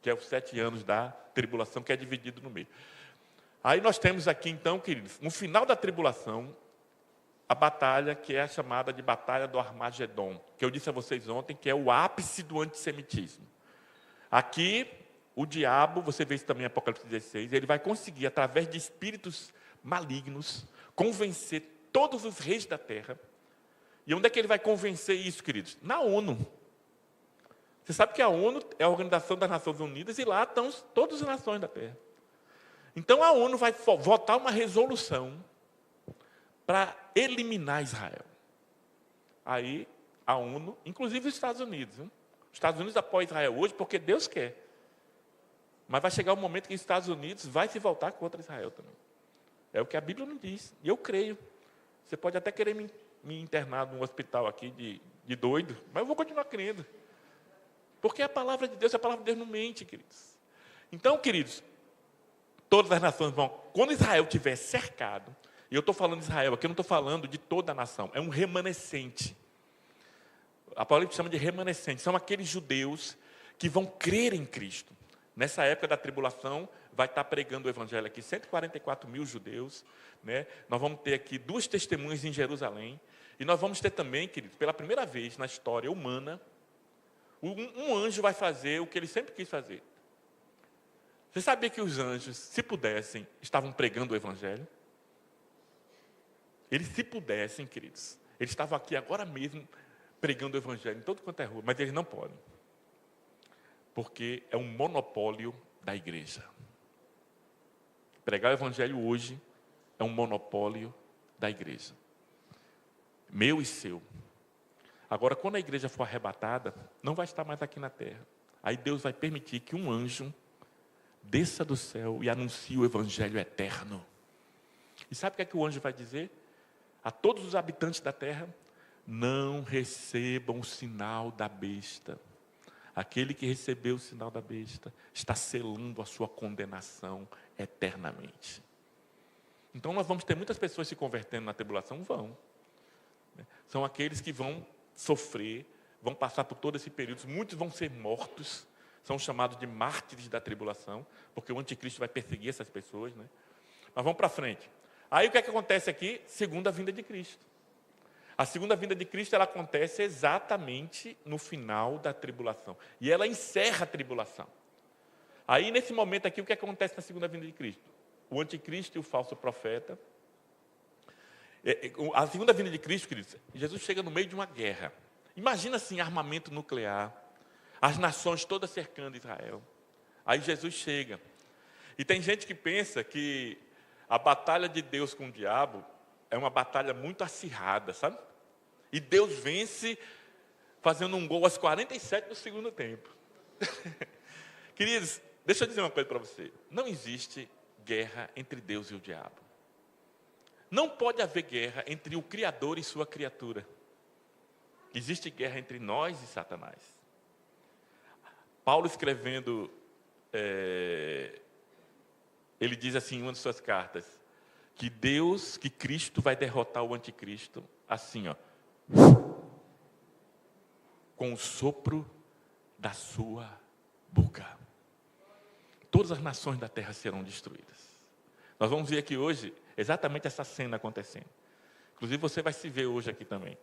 Que é os 7 anos da tribulação, que é dividido no meio. Aí nós temos aqui então, queridos, no final da tribulação, a batalha que é a chamada de Batalha do Armagedon, que eu disse a vocês ontem, que é o ápice do antissemitismo. Aqui, o diabo, você vê isso também em Apocalipse 16, ele vai conseguir, através de espíritos malignos, convencer todos os reis da terra. E onde é que ele vai convencer isso, queridos? Na ONU. Você sabe que a ONU é a Organização das Nações Unidas e lá estão todas as nações da terra. Então a ONU vai votar uma resolução para eliminar Israel. Aí a ONU, inclusive os Estados Unidos. Os Estados Unidos apoiam Israel hoje porque Deus quer. Mas vai chegar um momento que os Estados Unidos vai se voltar contra Israel também. É o que a Bíblia não diz. E eu creio. Você pode até querer me internar num hospital aqui de doido, mas eu vou continuar crendo. Porque a palavra de Deus não mente, queridos. Então, queridos, todas as nações vão... Quando Israel estiver cercado, e eu estou falando de Israel aqui, eu não estou falando de toda a nação, é um remanescente. A Apocalipse chama de remanescente. São aqueles judeus que vão crer em Cristo. Nessa época da tribulação, vai estar pregando o evangelho aqui 144 mil judeus, né? Nós vamos ter aqui 2 testemunhas em Jerusalém, e nós vamos ter também, queridos, pela primeira vez na história humana, um anjo vai fazer o que ele sempre quis fazer. Você sabia que os anjos, se pudessem, estavam pregando o evangelho? Eles, se pudessem, queridos, eles estavam aqui agora mesmo pregando o evangelho em todo quanto é rua, mas eles não podem. Porque é um monopólio da igreja. Pregar o evangelho hoje é um monopólio da igreja. Meu e seu. Agora, quando a igreja for arrebatada, não vai estar mais aqui na terra. Aí Deus vai permitir que um anjo desça do céu e anuncie o evangelho eterno. E sabe o que é que o anjo vai dizer? A todos os habitantes da terra: não recebam o sinal da besta. Aquele que recebeu o sinal da besta está selando a sua condenação eternamente. Então nós vamos ter muitas pessoas se convertendo na tribulação? Vão. São aqueles que vão sofrer, vão passar por todo esse período, muitos vão ser mortos, são chamados de mártires da tribulação, porque o anticristo vai perseguir essas pessoas, né? Mas vamos para frente. Aí o que é que acontece aqui? Segunda vinda de Cristo. A segunda vinda de Cristo, ela acontece exatamente no final da tribulação. E ela encerra a tribulação. Aí, nesse momento aqui, o que acontece na segunda vinda de Cristo? O anticristo e o falso profeta. A segunda vinda de Cristo, queridos, Jesus chega no meio de uma guerra. Imagina assim, armamento nuclear, as nações todas cercando Israel. Aí Jesus chega. E tem gente que pensa que a batalha de Deus com o diabo é uma batalha muito acirrada, sabe? E Deus vence fazendo um gol aos 47 do segundo tempo. Queridos, deixa eu dizer uma coisa para você. Não existe guerra entre Deus e o diabo. Não pode haver guerra entre o Criador e sua criatura. Existe guerra entre nós e Satanás. Paulo escrevendo, ele diz assim em uma de suas cartas, que Cristo vai derrotar o anticristo, assim, com o sopro da sua boca. Todas as nações da terra serão destruídas. Nós vamos ver aqui hoje exatamente essa cena acontecendo. Inclusive você vai se ver hoje aqui também.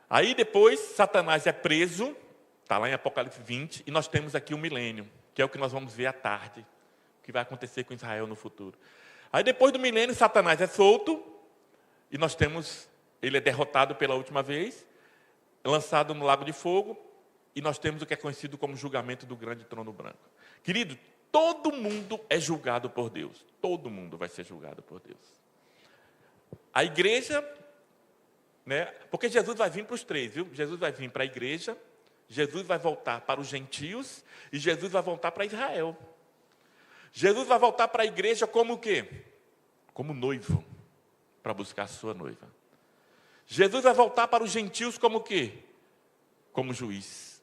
Aí depois Satanás é preso, está lá em Apocalipse 20, e nós temos aqui o milênio, que é o que nós vamos ver à tarde, o que vai acontecer com Israel no futuro. Aí depois do milênio, Satanás é solto, e nós temos, ele é derrotado pela última vez, lançado no lago de fogo, e nós temos o que é conhecido como julgamento do grande trono branco. Querido, todo mundo é julgado por Deus. Todo mundo vai ser julgado por Deus. A igreja, né? Porque Jesus vai vir para os três, viu? Jesus vai vir para a igreja, Jesus vai voltar para os gentios e Jesus vai voltar para Israel. Jesus vai voltar para a igreja como o quê? Como noivo, para buscar a sua noiva. Jesus vai voltar para os gentios como o quê? Como juiz.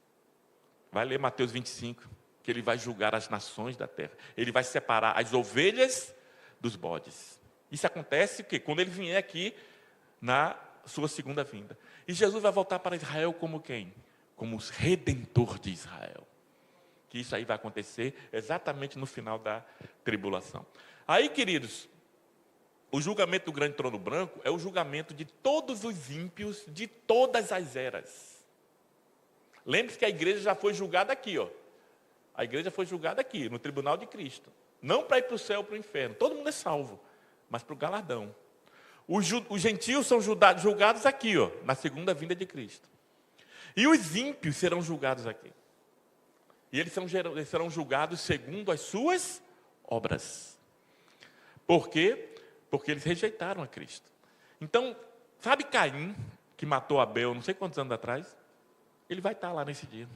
Vai ler Mateus 25, que ele vai julgar as nações da terra. Ele vai separar as ovelhas dos bodes. Isso acontece o quê? Quando ele vier aqui na sua segunda vinda. E Jesus vai voltar para Israel como quem? Como o redentor de Israel. Que isso aí vai acontecer exatamente no final da tribulação. Aí, queridos, o julgamento do grande trono branco é o julgamento de todos os ímpios de todas as eras. Lembre-se que a igreja já foi julgada aqui, A igreja foi julgada aqui, no tribunal de Cristo. Não para ir para o céu ou para o inferno. Todo mundo é salvo, mas para o galardão. Os gentios são julgados aqui, na segunda vinda de Cristo. E os ímpios serão julgados aqui. E eles serão julgados segundo as suas obras. Por quê? Porque eles rejeitaram a Cristo. Então, sabe Caim, que matou Abel não sei quantos anos atrás? Ele vai estar lá nesse dia.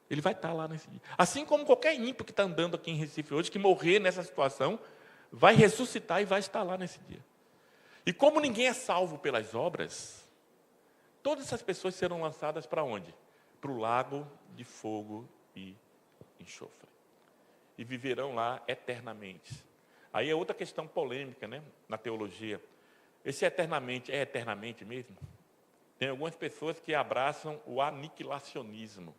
Ele vai estar lá nesse dia. Assim como qualquer ímpio que está andando aqui em Recife hoje, que morrer nessa situação, vai ressuscitar e vai estar lá nesse dia. E como ninguém é salvo pelas obras, todas essas pessoas serão lançadas para onde? Para o lago de fogo e enxofre. E viverão lá eternamente. Aí é outra questão polêmica, né, na teologia. Esse eternamente é eternamente mesmo? Tem algumas pessoas que abraçam o aniquilacionismo.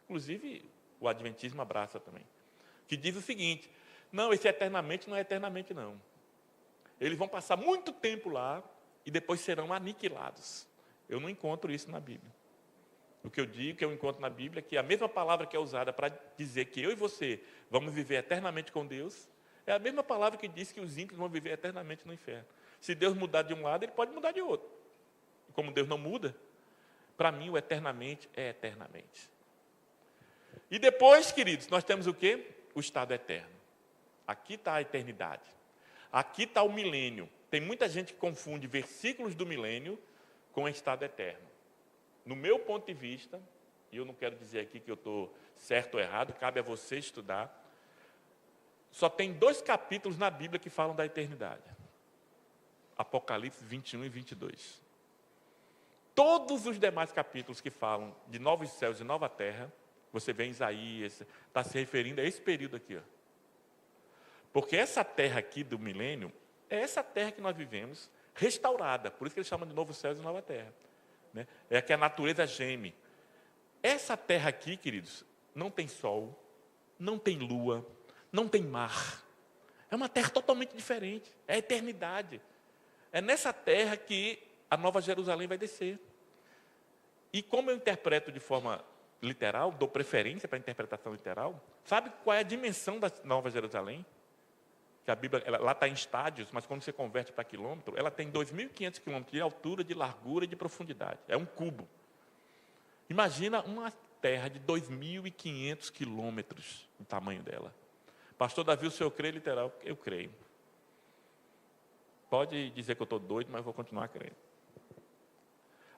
Inclusive, o adventismo abraça também. Que diz o seguinte, não, esse eternamente não é eternamente, não. Eles vão passar muito tempo lá e depois serão aniquilados. Eu não encontro isso na Bíblia. O que eu digo, que eu encontro na Bíblia, é que a mesma palavra que é usada para dizer que eu e você vamos viver eternamente com Deus, é a mesma palavra que diz que os ímpios vão viver eternamente no inferno. Se Deus mudar de um lado, ele pode mudar de outro. E como Deus não muda, para mim o eternamente é eternamente. E depois, queridos, nós temos o quê? O estado eterno. Aqui está a eternidade. Aqui está o milênio. Tem muita gente que confunde versículos do milênio com o estado eterno. No meu ponto de vista, e eu não quero dizer aqui que eu estou certo ou errado, cabe a você estudar, só tem 2 capítulos na Bíblia que falam da eternidade. Apocalipse 21 e 22. Todos os demais capítulos que falam de novos céus e nova terra, você vê em Isaías, está se referindo a esse período aqui. Porque essa terra aqui do milênio, é essa terra que nós vivemos, restaurada. Por isso que eles chamam de novos céus e nova terra. Né? É que a natureza geme. Essa terra aqui, queridos, não tem sol, não tem lua, não tem mar. É uma terra totalmente diferente. É a eternidade. É nessa terra que a Nova Jerusalém vai descer. E como eu interpreto de forma literal, dou preferência para a interpretação literal, sabe qual é a dimensão da Nova Jerusalém? Que a Bíblia, lá está em estádios, mas quando você converte para quilômetro, ela tem 2.500 quilômetros de altura, de largura e de profundidade. É um cubo. Imagina uma terra de 2.500 quilômetros, o tamanho dela. Pastor Davi, o senhor crê literal? Eu creio. Pode dizer que eu estou doido, mas eu vou continuar crendo.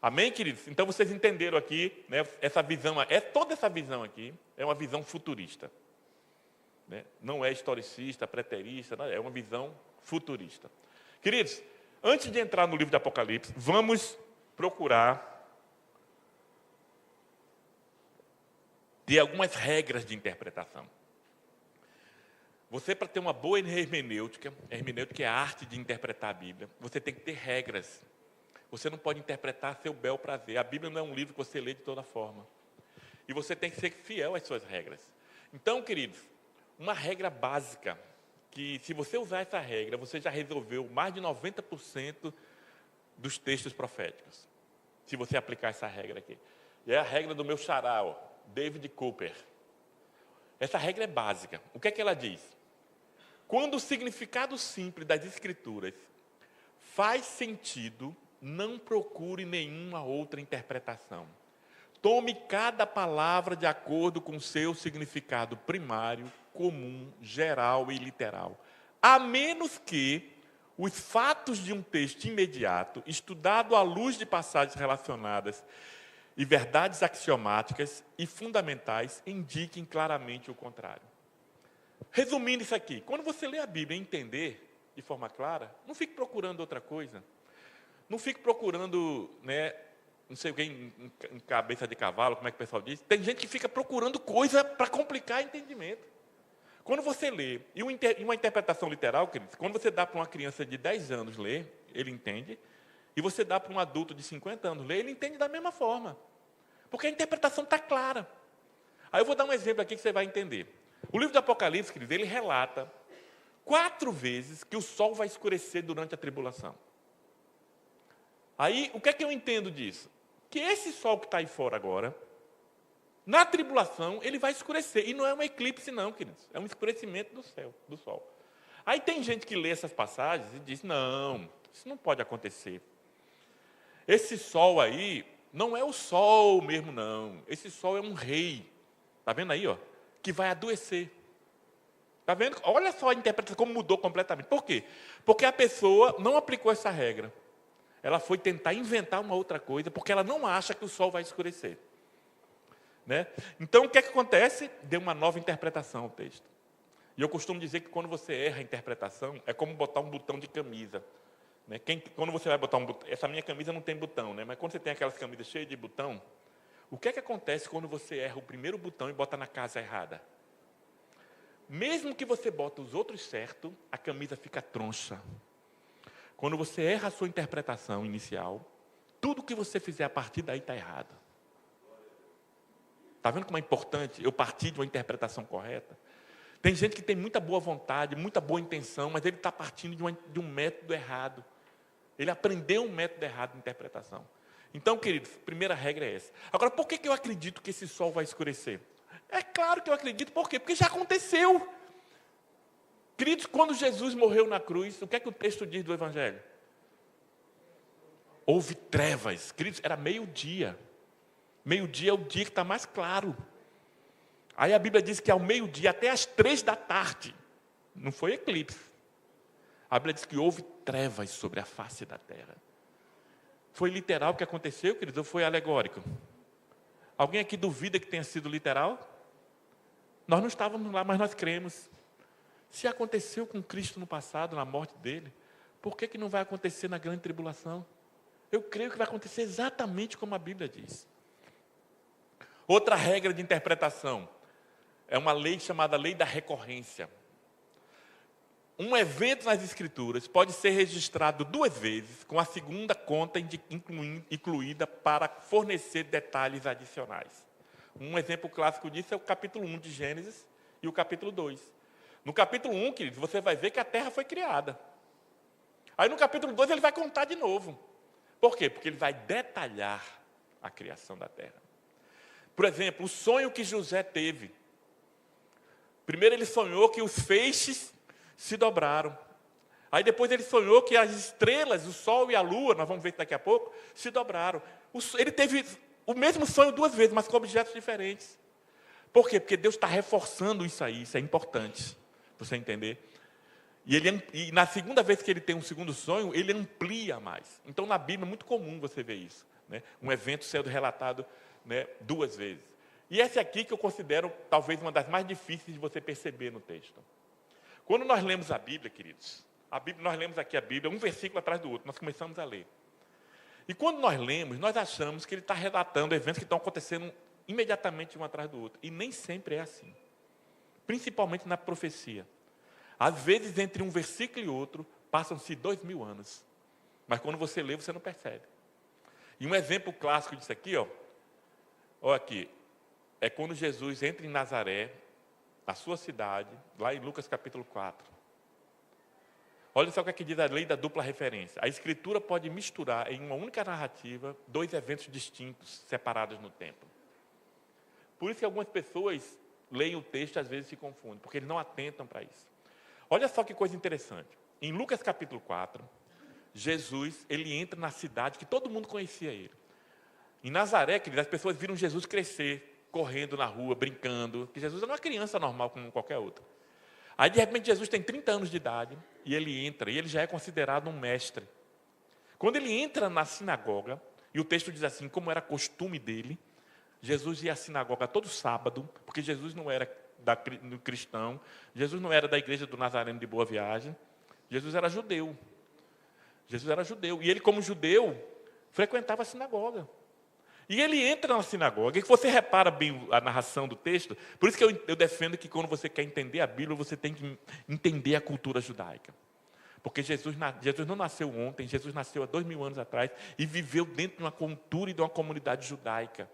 Amém, queridos? Então vocês entenderam aqui, né, essa visão, toda essa visão aqui é uma visão futurista. Né? Não é historicista, preterista, não, é uma visão futurista. Queridos, antes de entrar no livro de Apocalipse, vamos procurar ter algumas regras de interpretação. Você, para ter uma boa hermenêutica é a arte de interpretar a Bíblia, você tem que ter regras. Você não pode interpretar a seu bel prazer. A Bíblia não é um livro que você lê de toda forma. E você tem que ser fiel às suas regras. Então, queridos, uma regra básica, que se você usar essa regra, você já resolveu mais de 90% dos textos proféticos. Se você aplicar essa regra aqui. E é a regra do meu xará, David Cooper. Essa regra é básica. O que é que ela diz? Quando o significado simples das Escrituras faz sentido, não procure nenhuma outra interpretação. Tome cada palavra de acordo com seu significado primário, comum, geral e literal. A menos que os fatos de um texto imediato, estudado à luz de passagens relacionadas e verdades axiomáticas e fundamentais, indiquem claramente o contrário. Resumindo isso aqui, quando você lê a Bíblia e entender de forma clara, não fique procurando outra coisa. Não fique procurando, né, não sei o que, em cabeça de cavalo, como é que o pessoal diz. Tem gente que fica procurando coisa para complicar o entendimento. Quando você lê, e uma interpretação literal, queridos, quando você dá para uma criança de 10 anos ler, ele entende, e você dá para um adulto de 50 anos ler, ele entende da mesma forma. Porque a interpretação está clara. Aí eu vou dar um exemplo aqui que você vai entender. O livro do Apocalipse, queridos, ele relata 4 vezes que o sol vai escurecer durante a tribulação. Aí, o que é que eu entendo disso? Que esse sol que está aí fora agora, na tribulação, ele vai escurecer. E não é um eclipse não, queridos. É um escurecimento do céu, do sol. Aí tem gente que lê essas passagens e diz, não, isso não pode acontecer. Esse sol aí, não é o sol mesmo, não. Esse sol é um rei. Está vendo aí, ó? Que vai adoecer. Está vendo? Olha só a interpretação, como mudou completamente. Por quê? Porque a pessoa não aplicou essa regra. Ela foi tentar inventar uma outra coisa, porque ela não acha que o sol vai escurecer. Né? Então, o que é que acontece? Deu uma nova interpretação ao texto. E eu costumo dizer que quando você erra a interpretação, é como botar um botão de camisa. Né? Quando você vai botar um botão, essa minha camisa não tem botão, né? Mas quando você tem aquelas camisas cheias de botão, o que é que acontece quando você erra o primeiro botão e bota na casa errada? Mesmo que você bota os outros certo, a camisa fica troncha. Quando você erra a sua interpretação inicial, tudo que você fizer a partir daí está errado. Está vendo como é importante eu partir de uma interpretação correta? Tem gente que tem muita boa vontade, muita boa intenção, mas ele está partindo de um método errado. Ele aprendeu um método errado de interpretação. Então, queridos, primeira regra é essa. Agora, por que eu acredito que esse sol vai escurecer? É claro que eu acredito, por quê? Porque já aconteceu. Queridos, quando Jesus morreu na cruz, o que é que o texto diz do Evangelho? Houve trevas. Queridos, era meio-dia. Meio-dia é o dia que está mais claro. Aí a Bíblia diz que ao meio-dia, até às 3 da tarde, não foi eclipse. A Bíblia diz que houve trevas sobre a face da terra. Foi literal o que aconteceu, queridos, ou foi alegórico? Alguém aqui duvida que tenha sido literal? Nós não estávamos lá, mas nós cremos. Se aconteceu com Cristo no passado, na morte dele, por que não vai acontecer na grande tribulação? Eu creio que vai acontecer exatamente como a Bíblia diz. Outra regra de interpretação é uma lei chamada lei da recorrência. Um evento nas Escrituras pode ser registrado 2 vezes, com a segunda conta incluída para fornecer detalhes adicionais. Um exemplo clássico disso é o capítulo 1 de Gênesis e o capítulo 2. No capítulo 1, queridos, você vai ver que a terra foi criada. Aí no capítulo 2 ele vai contar de novo. Por quê? Porque ele vai detalhar a criação da terra. Por exemplo, o sonho que José teve. Primeiro ele sonhou que os feixes se dobraram. Aí depois ele sonhou que as estrelas, o sol e a lua, nós vamos ver daqui a pouco, se dobraram. Ele teve o mesmo sonho 2 vezes, mas com objetos diferentes. Por quê? Porque Deus está reforçando isso aí, isso é importante, para você entender. E na segunda vez que ele tem um segundo sonho, ele amplia mais. Então na Bíblia é muito comum você ver isso. né? Um evento sendo relatado, né, 2 vezes. E essa aqui que eu considero talvez uma das mais difíceis de você perceber no texto. Quando nós lemos a Bíblia, queridos, nós lemos aqui a Bíblia, um versículo atrás do outro, nós começamos a ler. E quando nós lemos, nós achamos que ele está relatando eventos que estão acontecendo imediatamente um atrás do outro. E nem sempre é assim. Principalmente na profecia. Às vezes, entre um versículo e outro, passam-se 2000 anos. Mas quando você lê, você não percebe. E um exemplo clássico disso aqui, olha aqui, é quando Jesus entra em Nazaré, na sua cidade, lá em Lucas capítulo 4. Olha só o que diz a lei da dupla referência. A Escritura pode misturar em uma única narrativa 2 eventos distintos, separados no tempo. Por isso que algumas pessoas leem o texto e às vezes se confundem, porque eles não atentam para isso. Olha só que coisa interessante. Em Lucas capítulo 4, Jesus, ele entra na cidade que todo mundo conhecia ele. Em Nazaré, queridos, as pessoas viram Jesus crescer, correndo na rua, brincando, que Jesus era uma criança normal como qualquer outra. Aí, de repente, Jesus tem 30 anos de idade, e ele entra, e ele já é considerado um mestre. Quando ele entra na sinagoga, e o texto diz assim, como era costume dele, Jesus ia à sinagoga todo sábado, porque Jesus não era do cristão, Jesus não era da igreja do Nazareno de Boa Viagem, Jesus era judeu. Jesus era judeu, e ele, como judeu, frequentava a sinagoga. E ele entra na sinagoga, e você repara bem a narração do texto, por isso que eu defendo que quando você quer entender a Bíblia, você tem que entender a cultura judaica. Porque Jesus não nasceu ontem, Jesus nasceu há 2000 anos atrás, e viveu dentro de uma cultura e de uma comunidade judaica.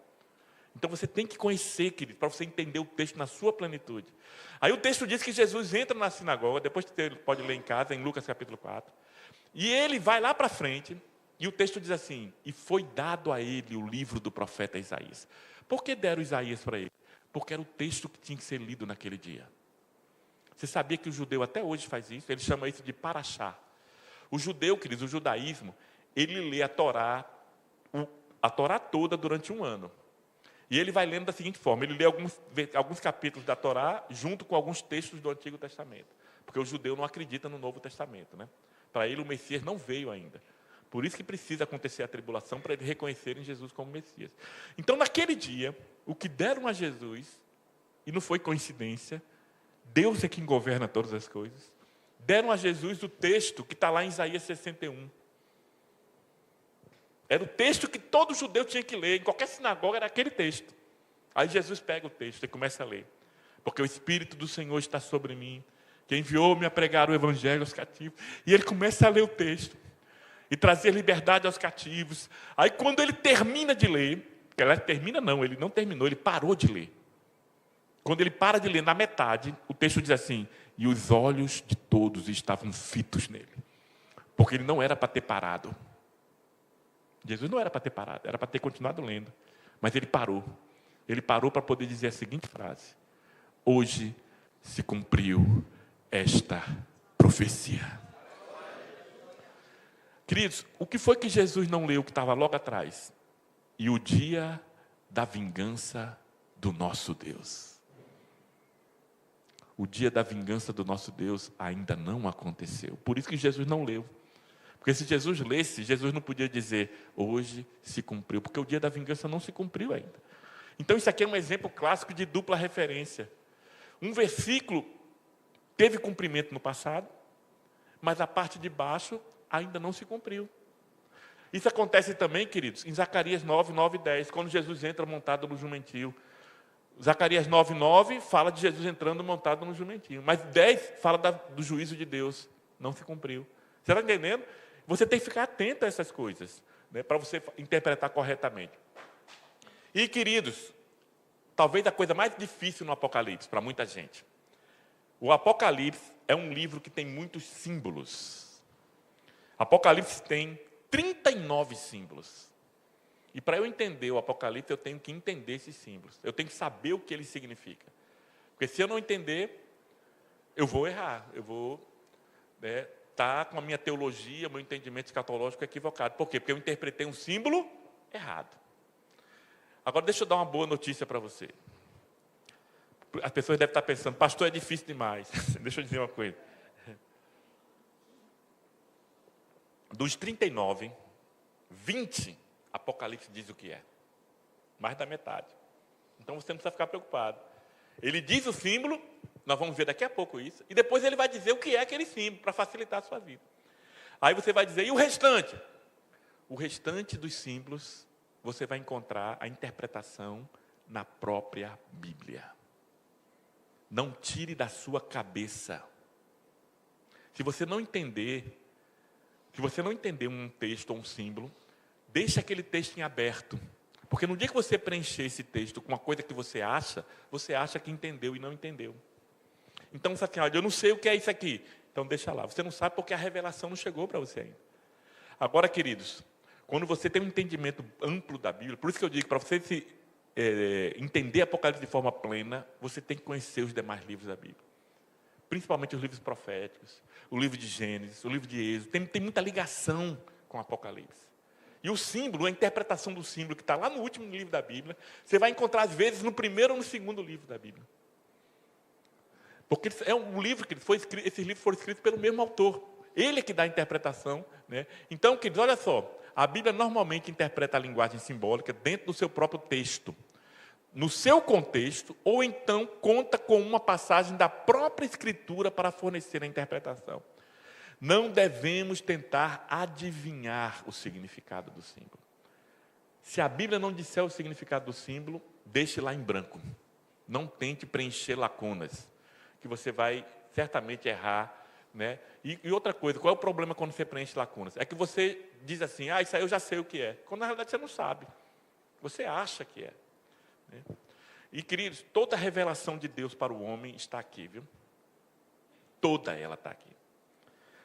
Então você tem que conhecer, querido, para você entender o texto na sua plenitude. Aí o texto diz que Jesus entra na sinagoga, depois você pode ler em casa, em Lucas capítulo 4, e ele vai lá para frente, e o texto diz assim, e foi dado a ele o livro do profeta Isaías. Por que deram Isaías para ele? Porque era o texto que tinha que ser lido naquele dia. Você sabia que o judeu até hoje faz isso? Ele chama isso de paraxá. O judeu, queridos, o judaísmo, ele lê a Torá toda durante um ano. E ele vai lendo da seguinte forma, ele lê alguns capítulos da Torá junto com alguns textos do Antigo Testamento. Porque o judeu não acredita no Novo Testamento, né? Para ele o Messias não veio ainda. Por isso que precisa acontecer a tribulação para eles reconhecerem Jesus como Messias. Então, naquele dia, o que deram a Jesus, e não foi coincidência, Deus é quem governa todas as coisas, deram a Jesus o texto que está lá em Isaías 61. Era o texto que todo judeu tinha que ler, em qualquer sinagoga era aquele texto. Aí Jesus pega o texto e começa a ler. Porque o Espírito do Senhor está sobre mim, que enviou-me a pregar o Evangelho aos cativos. E ele começa a ler o texto. E trazer liberdade aos cativos. Aí quando ele termina de ler, ele não terminou, ele parou de ler. Quando ele para de ler, na metade, o texto diz assim, e os olhos de todos estavam fitos nele. Porque ele não era para ter parado. Jesus não era para ter parado, era para ter continuado lendo. Mas ele parou. Ele parou para poder dizer a seguinte frase, hoje se cumpriu esta profecia. Queridos, o que foi que Jesus não leu que estava logo atrás? E o dia da vingança do nosso Deus. O dia da vingança do nosso Deus ainda não aconteceu. Por isso que Jesus não leu. Porque se Jesus lesse, Jesus não podia dizer, hoje se cumpriu. Porque o dia da vingança não se cumpriu ainda. Então isso aqui é um exemplo clássico de dupla referência. Um versículo teve cumprimento no passado, mas a parte de baixo ainda não se cumpriu. Isso acontece também, queridos, em Zacarias 9, 9 e 10, quando Jesus entra montado no jumentil. Zacarias 9, 9 fala de Jesus entrando montado no jumentinho, mas 10 fala do juízo de Deus. Não se cumpriu. Você está entendendo? Você tem que ficar atento a essas coisas, né, para você interpretar corretamente. E, queridos, talvez a coisa mais difícil no Apocalipse, para muita gente. O Apocalipse é um livro que tem muitos símbolos. Apocalipse tem 39 símbolos. E para eu entender o Apocalipse, eu tenho que entender esses símbolos. Eu tenho que saber o que ele significa. Porque se eu não entender, eu vou errar. Eu vou estar com a minha teologia, meu entendimento escatológico equivocado. Por quê? Porque eu interpretei um símbolo errado. Agora, deixa eu dar uma boa notícia para você. As pessoas devem estar pensando, pastor, é difícil demais. Deixa eu dizer uma coisa. Dos 39, 20 Apocalipse diz o que é. Mais da metade. Então você não precisa ficar preocupado. Ele diz o símbolo, nós vamos ver daqui a pouco isso, e depois ele vai dizer o que é aquele símbolo, para facilitar a sua vida. Aí você vai dizer, e o restante? O restante dos símbolos, você vai encontrar a interpretação na própria Bíblia. Não tire da sua cabeça. Se você não entender um texto ou um símbolo, deixe aquele texto em aberto. Porque no dia que você preencher esse texto com uma coisa que você acha que entendeu e não entendeu. Então, você fala, eu não sei o que é isso aqui. Então, deixa lá. Você não sabe porque a revelação não chegou para você ainda. Agora, queridos, quando você tem um entendimento amplo da Bíblia, por isso que eu digo, para você entender Apocalipse de forma plena, você tem que conhecer os demais livros da Bíblia. Principalmente os livros proféticos, o livro de Gênesis, o livro de Êxodo. Tem muita ligação com Apocalipse. E o símbolo, a interpretação do símbolo, que está lá no último livro da Bíblia, você vai encontrar, às vezes, no primeiro ou no segundo livro da Bíblia. Porque é um livro que esses livros foram escritos pelo mesmo autor. Ele é que dá a interpretação. Né? Então, queridos, olha só. A Bíblia normalmente interpreta a linguagem simbólica dentro do seu próprio texto. No seu contexto, ou então conta com uma passagem da própria Escritura para fornecer a interpretação. Não devemos tentar adivinhar o significado do símbolo. Se a Bíblia não disser o significado do símbolo, deixe lá em branco. Não tente preencher lacunas, que você vai certamente errar. Né? E outra coisa, qual é o problema quando você preenche lacunas? É que você diz assim, isso aí eu já sei o que é. Quando na realidade você não sabe. Você acha que é. Né? E, queridos, toda a revelação de Deus para o homem está aqui, viu? Toda ela está aqui.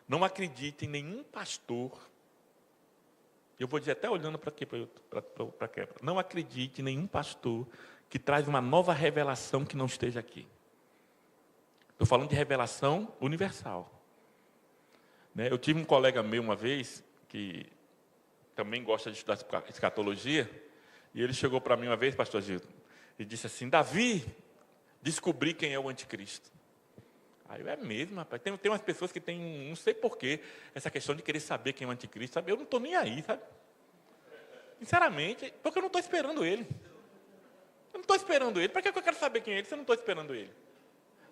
Não acredite em nenhum pastor, eu vou dizer até olhando para aqui, para quebra, não acredite em nenhum pastor que traz uma nova revelação que não esteja aqui. Estou falando de revelação universal. Né? Eu tive um colega meu uma vez, que também gosta de estudar escatologia, e ele chegou para mim uma vez, pastor Gil, e disse assim, Davi, descobri quem é o anticristo. Aí eu, é mesmo, rapaz. Tem umas pessoas que têm, não sei porquê, essa questão de querer saber quem é o anticristo, sabe? Eu não estou nem aí, sabe? Sinceramente, porque eu não estou esperando ele. Eu não estou esperando ele. Para que eu quero saber quem é ele se eu não estou esperando ele?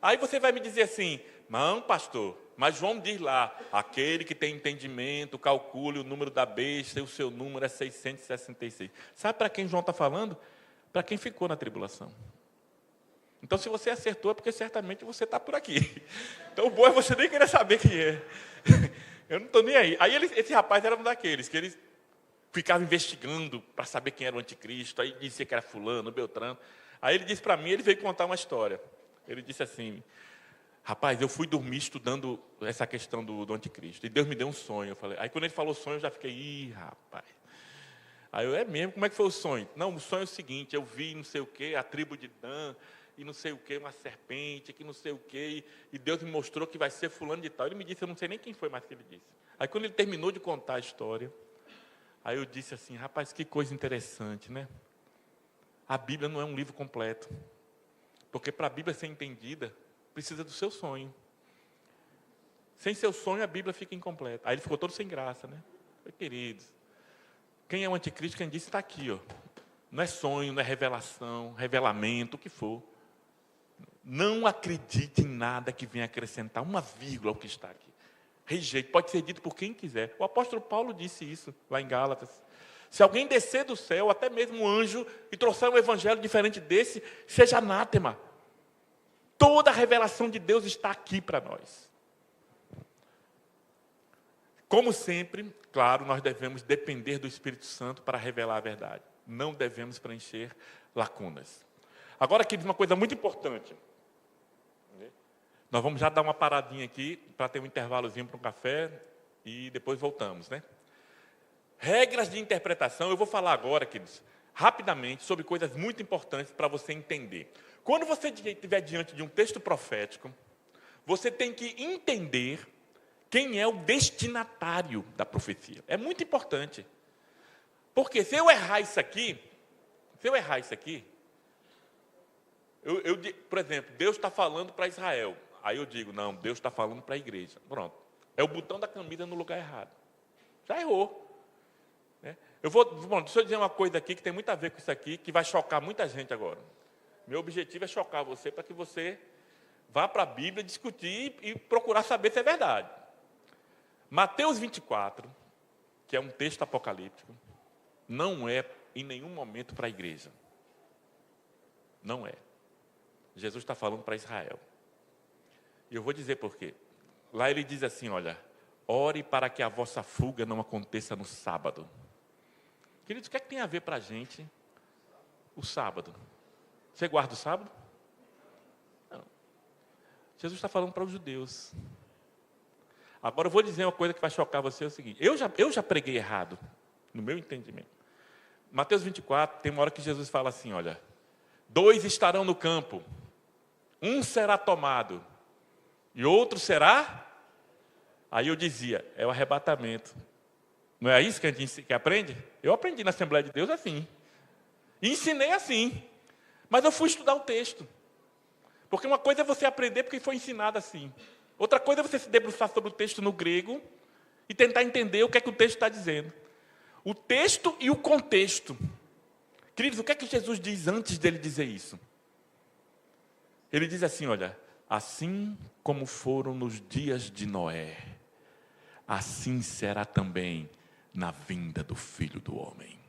Aí você vai me dizer assim, não, pastor, mas João diz lá, aquele que tem entendimento, calcule o número da besta e o seu número é 666. Sabe para quem João está falando? Para quem ficou na tribulação. Então, se você acertou, é porque certamente você está por aqui. Então, o bom é você nem querer saber quem é. Eu não estou nem aí. Aí, esse rapaz era um daqueles, que eles ficavam investigando para saber quem era o anticristo. Aí, dizia que era fulano, Beltrano. Aí, ele disse para mim, ele veio contar uma história. Ele disse assim, rapaz, eu fui dormir estudando essa questão do anticristo. E Deus me deu um sonho. Aí, quando ele falou sonho, eu já fiquei, rapaz. Aí, eu, é mesmo? Como é que foi o sonho? Não, o sonho é o seguinte, eu vi não sei o quê, a tribo de Dan, e não sei o que, uma serpente, que não sei o que, e Deus me mostrou que vai ser fulano de tal. Ele me disse, eu não sei nem quem foi mais que ele disse. Aí quando ele terminou de contar a história, aí eu disse assim, rapaz, que coisa interessante, né? A Bíblia não é um livro completo, porque para a Bíblia ser entendida, precisa do seu sonho. Sem seu sonho, a Bíblia fica incompleta. Aí ele ficou todo sem graça, né? Queridos, quem é o anticristo, quem disse, está aqui, ó. Não é sonho, não é revelação, revelamento, o que for. Não acredite em nada que venha acrescentar uma vírgula ao que está aqui. Rejeite, pode ser dito por quem quiser. O apóstolo Paulo disse isso lá em Gálatas. Se alguém descer do céu, até mesmo um anjo, e trouxer um evangelho diferente desse, seja anátema. Toda a revelação de Deus está aqui para nós. Como sempre, claro, nós devemos depender do Espírito Santo para revelar a verdade. Não devemos preencher lacunas. Agora, queridos, uma coisa muito importante. Nós vamos já dar uma paradinha aqui, para ter um intervalozinho para um café, e depois voltamos, né? Regras de interpretação, eu vou falar agora, queridos, rapidamente, sobre coisas muito importantes para você entender. Quando você estiver diante de um texto profético, você tem que entender quem é o destinatário da profecia. É muito importante. Porque se eu errar isso aqui, por exemplo, Deus está falando para Israel. Aí eu digo, não, Deus está falando para a igreja. Pronto. É o botão da camisa no lugar errado. Já errou. Né? Deixa eu dizer uma coisa aqui que tem muito a ver com isso aqui, que vai chocar muita gente agora. Meu objetivo é chocar você para que você vá para a Bíblia discutir e procurar saber se é verdade. Mateus 24, que é um texto apocalíptico, não é em nenhum momento para a igreja. Não é. Jesus está falando para Israel. E eu vou dizer por quê. Lá ele diz assim, olha, ore para que a vossa fuga não aconteça no sábado. Queridos, o que é que tem a ver para a gente o sábado? Você guarda o sábado? Não. Jesus está falando para os judeus. Agora eu vou dizer uma coisa que vai chocar você, é o seguinte. Eu já preguei errado, no meu entendimento. Mateus 24, tem uma hora que Jesus fala assim, olha, 2 estarão no campo, um será tomado e outro será... Aí eu dizia, é o arrebatamento. Não é isso que a gente que aprende? Eu aprendi na Assembleia de Deus assim. E ensinei assim. Mas eu fui estudar o texto. Porque uma coisa é você aprender porque foi ensinado assim. Outra coisa é você se debruçar sobre o texto no grego e tentar entender o que é que o texto está dizendo. O texto e o contexto. Queridos, o que é que Jesus diz antes dele dizer isso? Ele diz assim, olha, assim como foram nos dias de Noé, assim será também na vinda do Filho do Homem.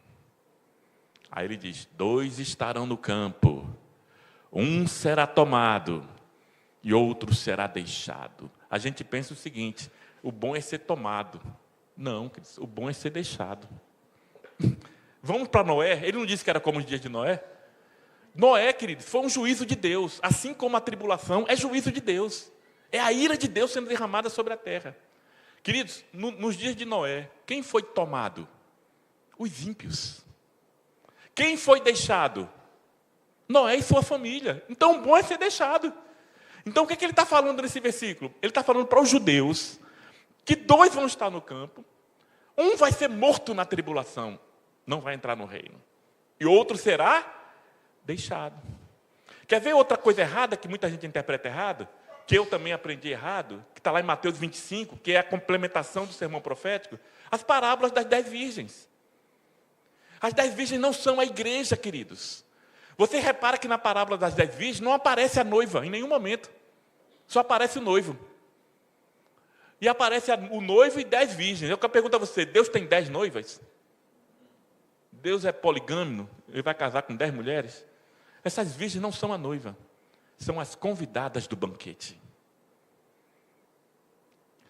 Aí ele diz, 2 estarão no campo, um será tomado e outro será deixado. A gente pensa o seguinte, o bom é ser tomado. Não, queridos, o bom é ser deixado. Vamos para Noé, ele não disse que era como os dias de Noé? Noé, queridos, foi um juízo de Deus, assim como a tribulação é juízo de Deus. É a ira de Deus sendo derramada sobre a terra. Queridos, nos dias de Noé, quem foi tomado? Os ímpios. Quem foi deixado? Noé e sua família. Então, o bom é ser deixado. Então, o que ele está falando nesse versículo? Ele está falando para os judeus que 2 vão estar no campo, um vai ser morto na tribulação, não vai entrar no reino, e outro será deixado. Quer ver outra coisa errada que muita gente interpreta errado? Que eu também aprendi errado, que está lá em Mateus 25, que é a complementação do sermão profético, as parábolas das 10 virgens. As 10 virgens não são a igreja, queridos. Você repara que na parábola das 10 virgens não aparece a noiva em nenhum momento. Só aparece o noivo. E aparece o noivo e 10 virgens. Eu pergunto a você, Deus tem 10 noivas? Deus é poligâmico? Ele vai casar com 10 mulheres? Essas virgens não são a noiva. São as convidadas do banquete.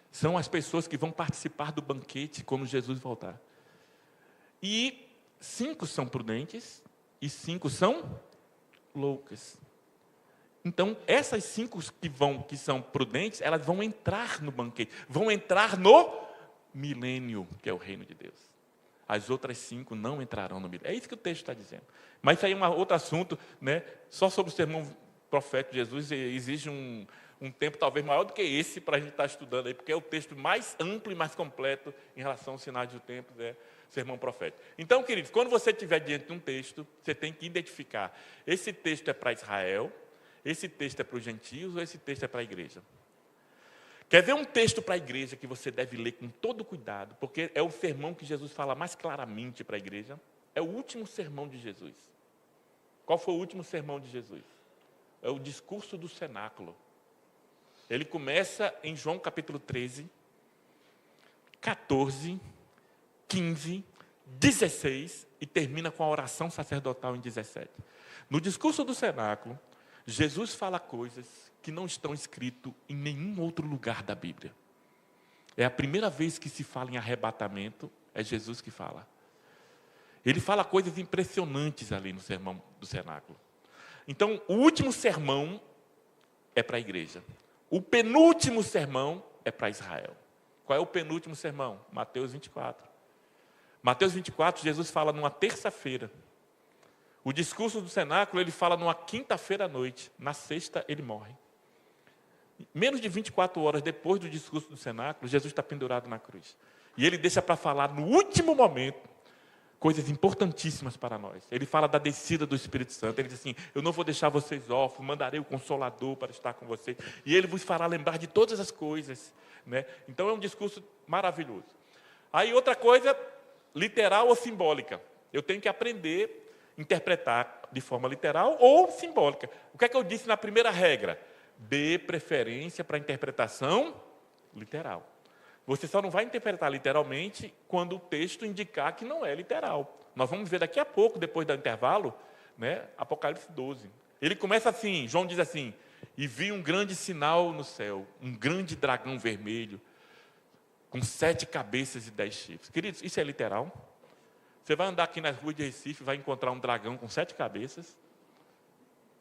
São as pessoas que vão participar do banquete quando Jesus voltar. E 5 são prudentes e 5 são loucas. Então, essas 5 que são prudentes, elas vão entrar no banquete. Vão entrar no milênio, que é o reino de Deus. As outras 5 não entrarão no milênio. É isso que o texto está dizendo. Mas isso aí é um outro assunto, né? Só sobre o sermão profético de Jesus, exige um tempo talvez maior do que esse para a gente estar estudando aí, porque é o texto mais amplo e mais completo em relação aos sinais do tempo, né? Sermão profético. Então, queridos, quando você estiver diante de um texto, você tem que identificar, esse texto é para Israel, esse texto é para os gentios ou esse texto é para a igreja? Quer ver um texto para a igreja que você deve ler com todo cuidado, porque é o sermão que Jesus fala mais claramente para a igreja, é o último sermão de Jesus. Qual foi o último sermão de Jesus? É o discurso do cenáculo. Ele começa em João capítulo 13, 14, 15, 16 e termina com a oração sacerdotal em 17. No discurso do cenáculo, Jesus fala coisas que não estão escritas em nenhum outro lugar da Bíblia. É a primeira vez que se fala em arrebatamento, é Jesus que fala. Ele fala coisas impressionantes ali no sermão do cenáculo. Então, o último sermão é para a igreja. O penúltimo sermão é para Israel. Qual é o penúltimo sermão? Mateus 24. Mateus 24, Jesus fala numa terça-feira. O discurso do cenáculo, ele fala numa quinta-feira à noite. Na sexta, ele morre. Menos de 24 horas depois do discurso do cenáculo, Jesus está pendurado na cruz. E ele deixa para falar no último momento coisas importantíssimas para nós. Ele fala da descida do Espírito Santo. Ele diz assim, eu não vou deixar vocês órfãos, mandarei o Consolador para estar com vocês. E ele vos fará lembrar de todas as coisas. Né? Então é um discurso maravilhoso. Aí outra coisa, literal ou simbólica. Eu tenho que aprender a interpretar de forma literal ou simbólica. O que é que eu disse na primeira regra? Dê preferência para a interpretação literal. Você só não vai interpretar literalmente quando o texto indicar que não é literal. Nós vamos ver daqui a pouco, depois do intervalo, né, Apocalipse 12. Ele começa assim, João diz assim: e vi um grande sinal no céu, um grande dragão vermelho, com 7 cabeças e 10 chifres. Queridos, isso é literal? Você vai andar aqui nas ruas de Recife e vai encontrar um dragão com 7 cabeças?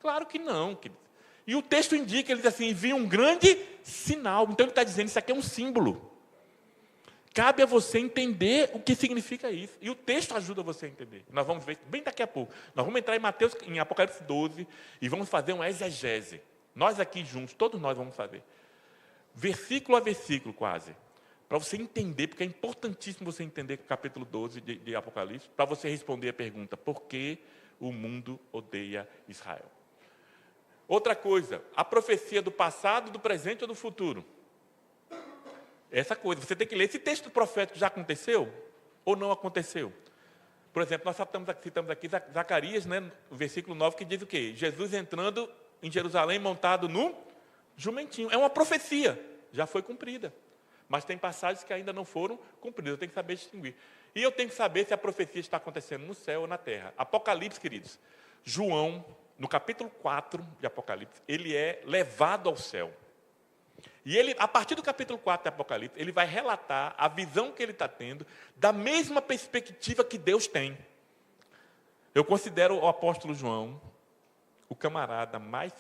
Claro que não, queridos. E o texto indica, ele diz assim: vi um grande sinal. Então ele está dizendo, isso aqui é um símbolo. Cabe a você entender o que significa isso. E o texto ajuda você a entender. Nós vamos ver bem daqui a pouco. Nós vamos entrar em Apocalipse 12 e vamos fazer uma exegese. Nós aqui juntos, todos nós vamos fazer. Versículo a versículo quase. Para você entender, porque é importantíssimo você entender o capítulo 12 de Apocalipse, para você responder a pergunta: por que o mundo odeia Israel? Outra coisa, a profecia do passado, do presente ou do futuro? Essa coisa, você tem que ler. Esse texto profético já aconteceu ou não aconteceu? Por exemplo, nós citamos aqui Zacarias, né, o versículo 9, que diz o quê? Jesus entrando em Jerusalém montado no jumentinho. É uma profecia, já foi cumprida. Mas tem passagens que ainda não foram cumpridas. Eu tenho que saber distinguir. E eu tenho que saber se a profecia está acontecendo no céu ou na terra. Apocalipse, queridos. João, no capítulo 4 de Apocalipse, ele é levado ao céu. E ele, a partir do capítulo 4 de Apocalipse, ele vai relatar a visão que ele está tendo da mesma perspectiva que Deus tem. Eu considero o apóstolo João o camarada mais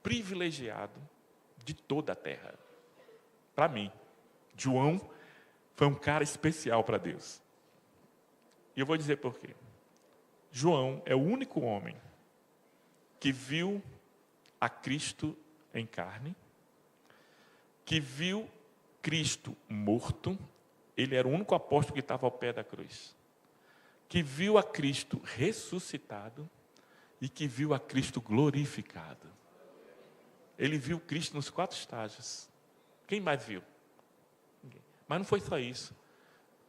privilegiado de toda a terra. Para mim, João foi um cara especial para Deus. E eu vou dizer por quê. João é o único homem que viu a Cristo em carne, que viu Cristo morto. Ele era o único apóstolo que estava ao pé da cruz, que viu a Cristo ressuscitado e que viu a Cristo glorificado. Ele viu Cristo nos 4 estágios. Quem mais viu? Ninguém. Mas não foi só isso.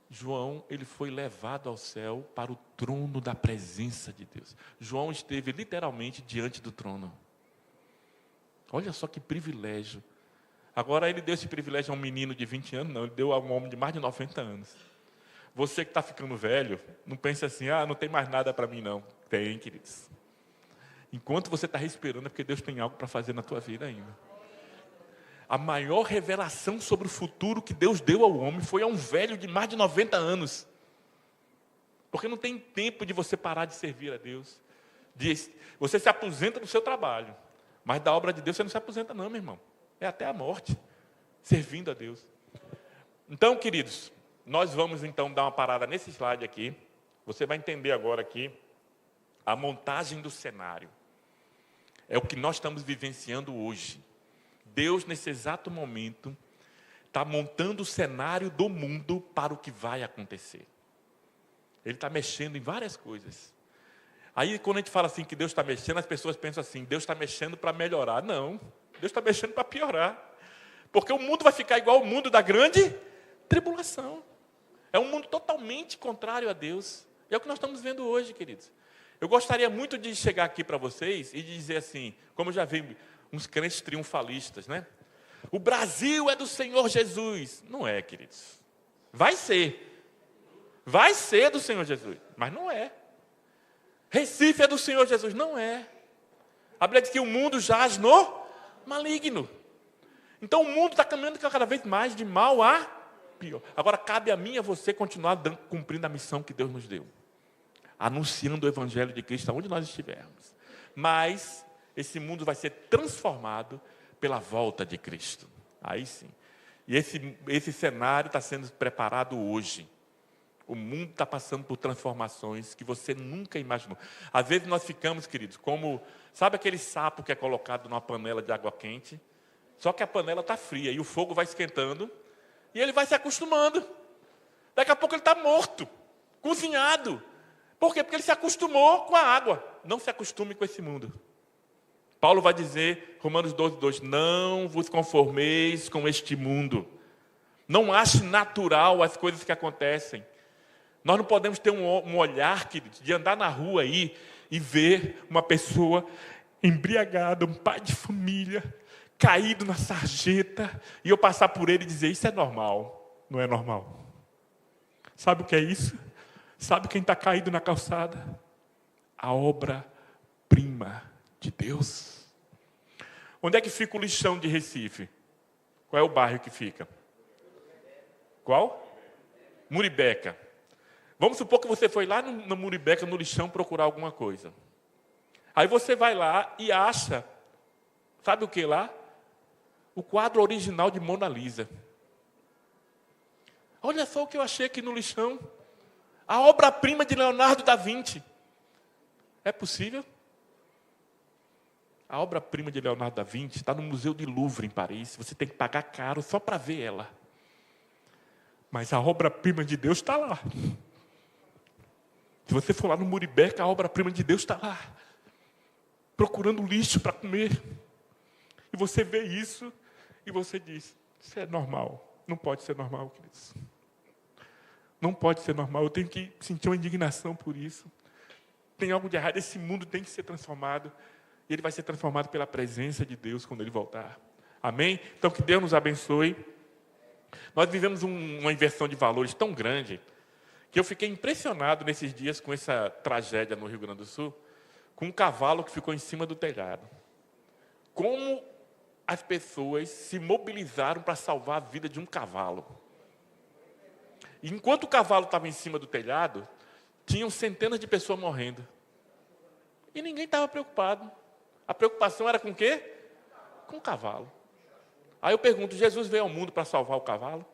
João, ele foi levado ao céu para o trono da presença de Deus. João esteve literalmente diante do trono. Olha só que privilégio. Agora ele deu esse privilégio a um menino de 20 anos, não, ele deu a um homem de mais de 90 anos. Você que está ficando velho, não pense assim: não tem mais nada para mim não. Tem, queridos. Enquanto você está respirando é porque Deus tem algo para fazer na tua vida ainda. A maior revelação sobre o futuro que Deus deu ao homem foi a um velho de mais de 90 anos. Porque não tem tempo de você parar de servir a Deus. Você se aposenta do seu trabalho, mas da obra de Deus você não se aposenta não, meu irmão. É até a morte, servindo a Deus. Então, queridos, nós vamos então dar uma parada nesse slide aqui. Você vai entender agora aqui a montagem do cenário. É o que nós estamos vivenciando hoje. Deus, nesse exato momento, está montando o cenário do mundo para o que vai acontecer. Ele está mexendo em várias coisas. Aí, quando a gente fala assim que Deus está mexendo, as pessoas pensam assim: Deus está mexendo para melhorar. Não, Deus está mexendo para piorar. Porque o mundo vai ficar igual ao mundo da grande tribulação. É um mundo totalmente contrário a Deus. E é o que nós estamos vendo hoje, queridos. Eu gostaria muito de chegar aqui para vocês e dizer assim, como eu já vi uns crentes triunfalistas, né? O Brasil é do Senhor Jesus. Não é, queridos. Vai ser. Vai ser do Senhor Jesus, mas não é. Recife é do Senhor Jesus. Não é. A Bíblia diz que o mundo jaz no maligno. Então o mundo está caminhando cada vez mais de mal a pior. Agora cabe a mim e a você continuar cumprindo a missão que Deus nos deu. Anunciando o Evangelho de Cristo onde nós estivermos. Mas esse mundo vai ser transformado pela volta de Cristo. Aí sim. E esse cenário está sendo preparado hoje. O mundo está passando por transformações que você nunca imaginou. Às vezes nós ficamos, queridos, como... Sabe aquele sapo que é colocado numa panela de água quente? Só que a panela está fria e o fogo vai esquentando e ele vai se acostumando. Daqui a pouco ele está morto, cozinhado. Por quê? Porque ele se acostumou com a água. Não se acostume com esse mundo. Paulo vai dizer, Romanos 12:2, não vos conformeis com este mundo. Não ache natural as coisas que acontecem. Nós não podemos ter um olhar, queridos, de andar na rua aí e ver uma pessoa embriagada, um pai de família, caído na sarjeta, e eu passar por ele e dizer, isso é normal. Não é normal. Sabe o que é isso? Sabe quem está caído na calçada? A obra-prima de Deus. Onde é que fica o lixão de Recife? Qual é o bairro que fica? Qual? Muribeca. Vamos supor que você foi lá no Muribeca, no lixão, procurar alguma coisa. Aí você vai lá e acha, sabe o que lá? O quadro original de Mona Lisa. Olha só o que eu achei aqui no lixão. A obra-prima de Leonardo da Vinci. É possível? A obra-prima de Leonardo da Vinci está no Museu de Louvre, em Paris. Você tem que pagar caro só para ver ela. Mas a obra-prima de Deus está lá. Se você for lá no Muribeca, a obra-prima de Deus está lá. Procurando lixo para comer. E você vê isso e você diz, isso é normal. Não pode ser normal, queridos. Não pode ser normal. Eu tenho que sentir uma indignação por isso. Tem algo de errado. Esse mundo tem que ser transformado. E ele vai ser transformado pela presença de Deus quando ele voltar. Amém? Então, que Deus nos abençoe. Nós vivemos uma inversão de valores tão grande que eu fiquei impressionado nesses dias com essa tragédia no Rio Grande do Sul, com um cavalo que ficou em cima do telhado. Como as pessoas se mobilizaram para salvar a vida de um cavalo. E enquanto o cavalo estava em cima do telhado, tinham centenas de pessoas morrendo. E ninguém estava preocupado. A preocupação era com o quê? Com o cavalo. Aí eu pergunto, Jesus veio ao mundo para salvar o cavalo?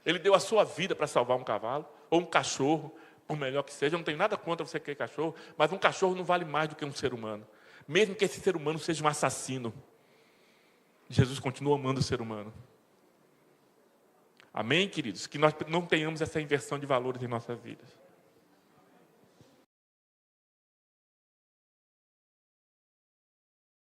Ele deu a sua vida para salvar um cavalo? Ou um cachorro, por melhor que seja? Eu não tenho nada contra você que é cachorro, mas um cachorro não vale mais do que um ser humano. Mesmo que esse ser humano seja um assassino. Jesus continua amando o ser humano. Amém, queridos? Que nós não tenhamos essa inversão de valores em nossas vidas.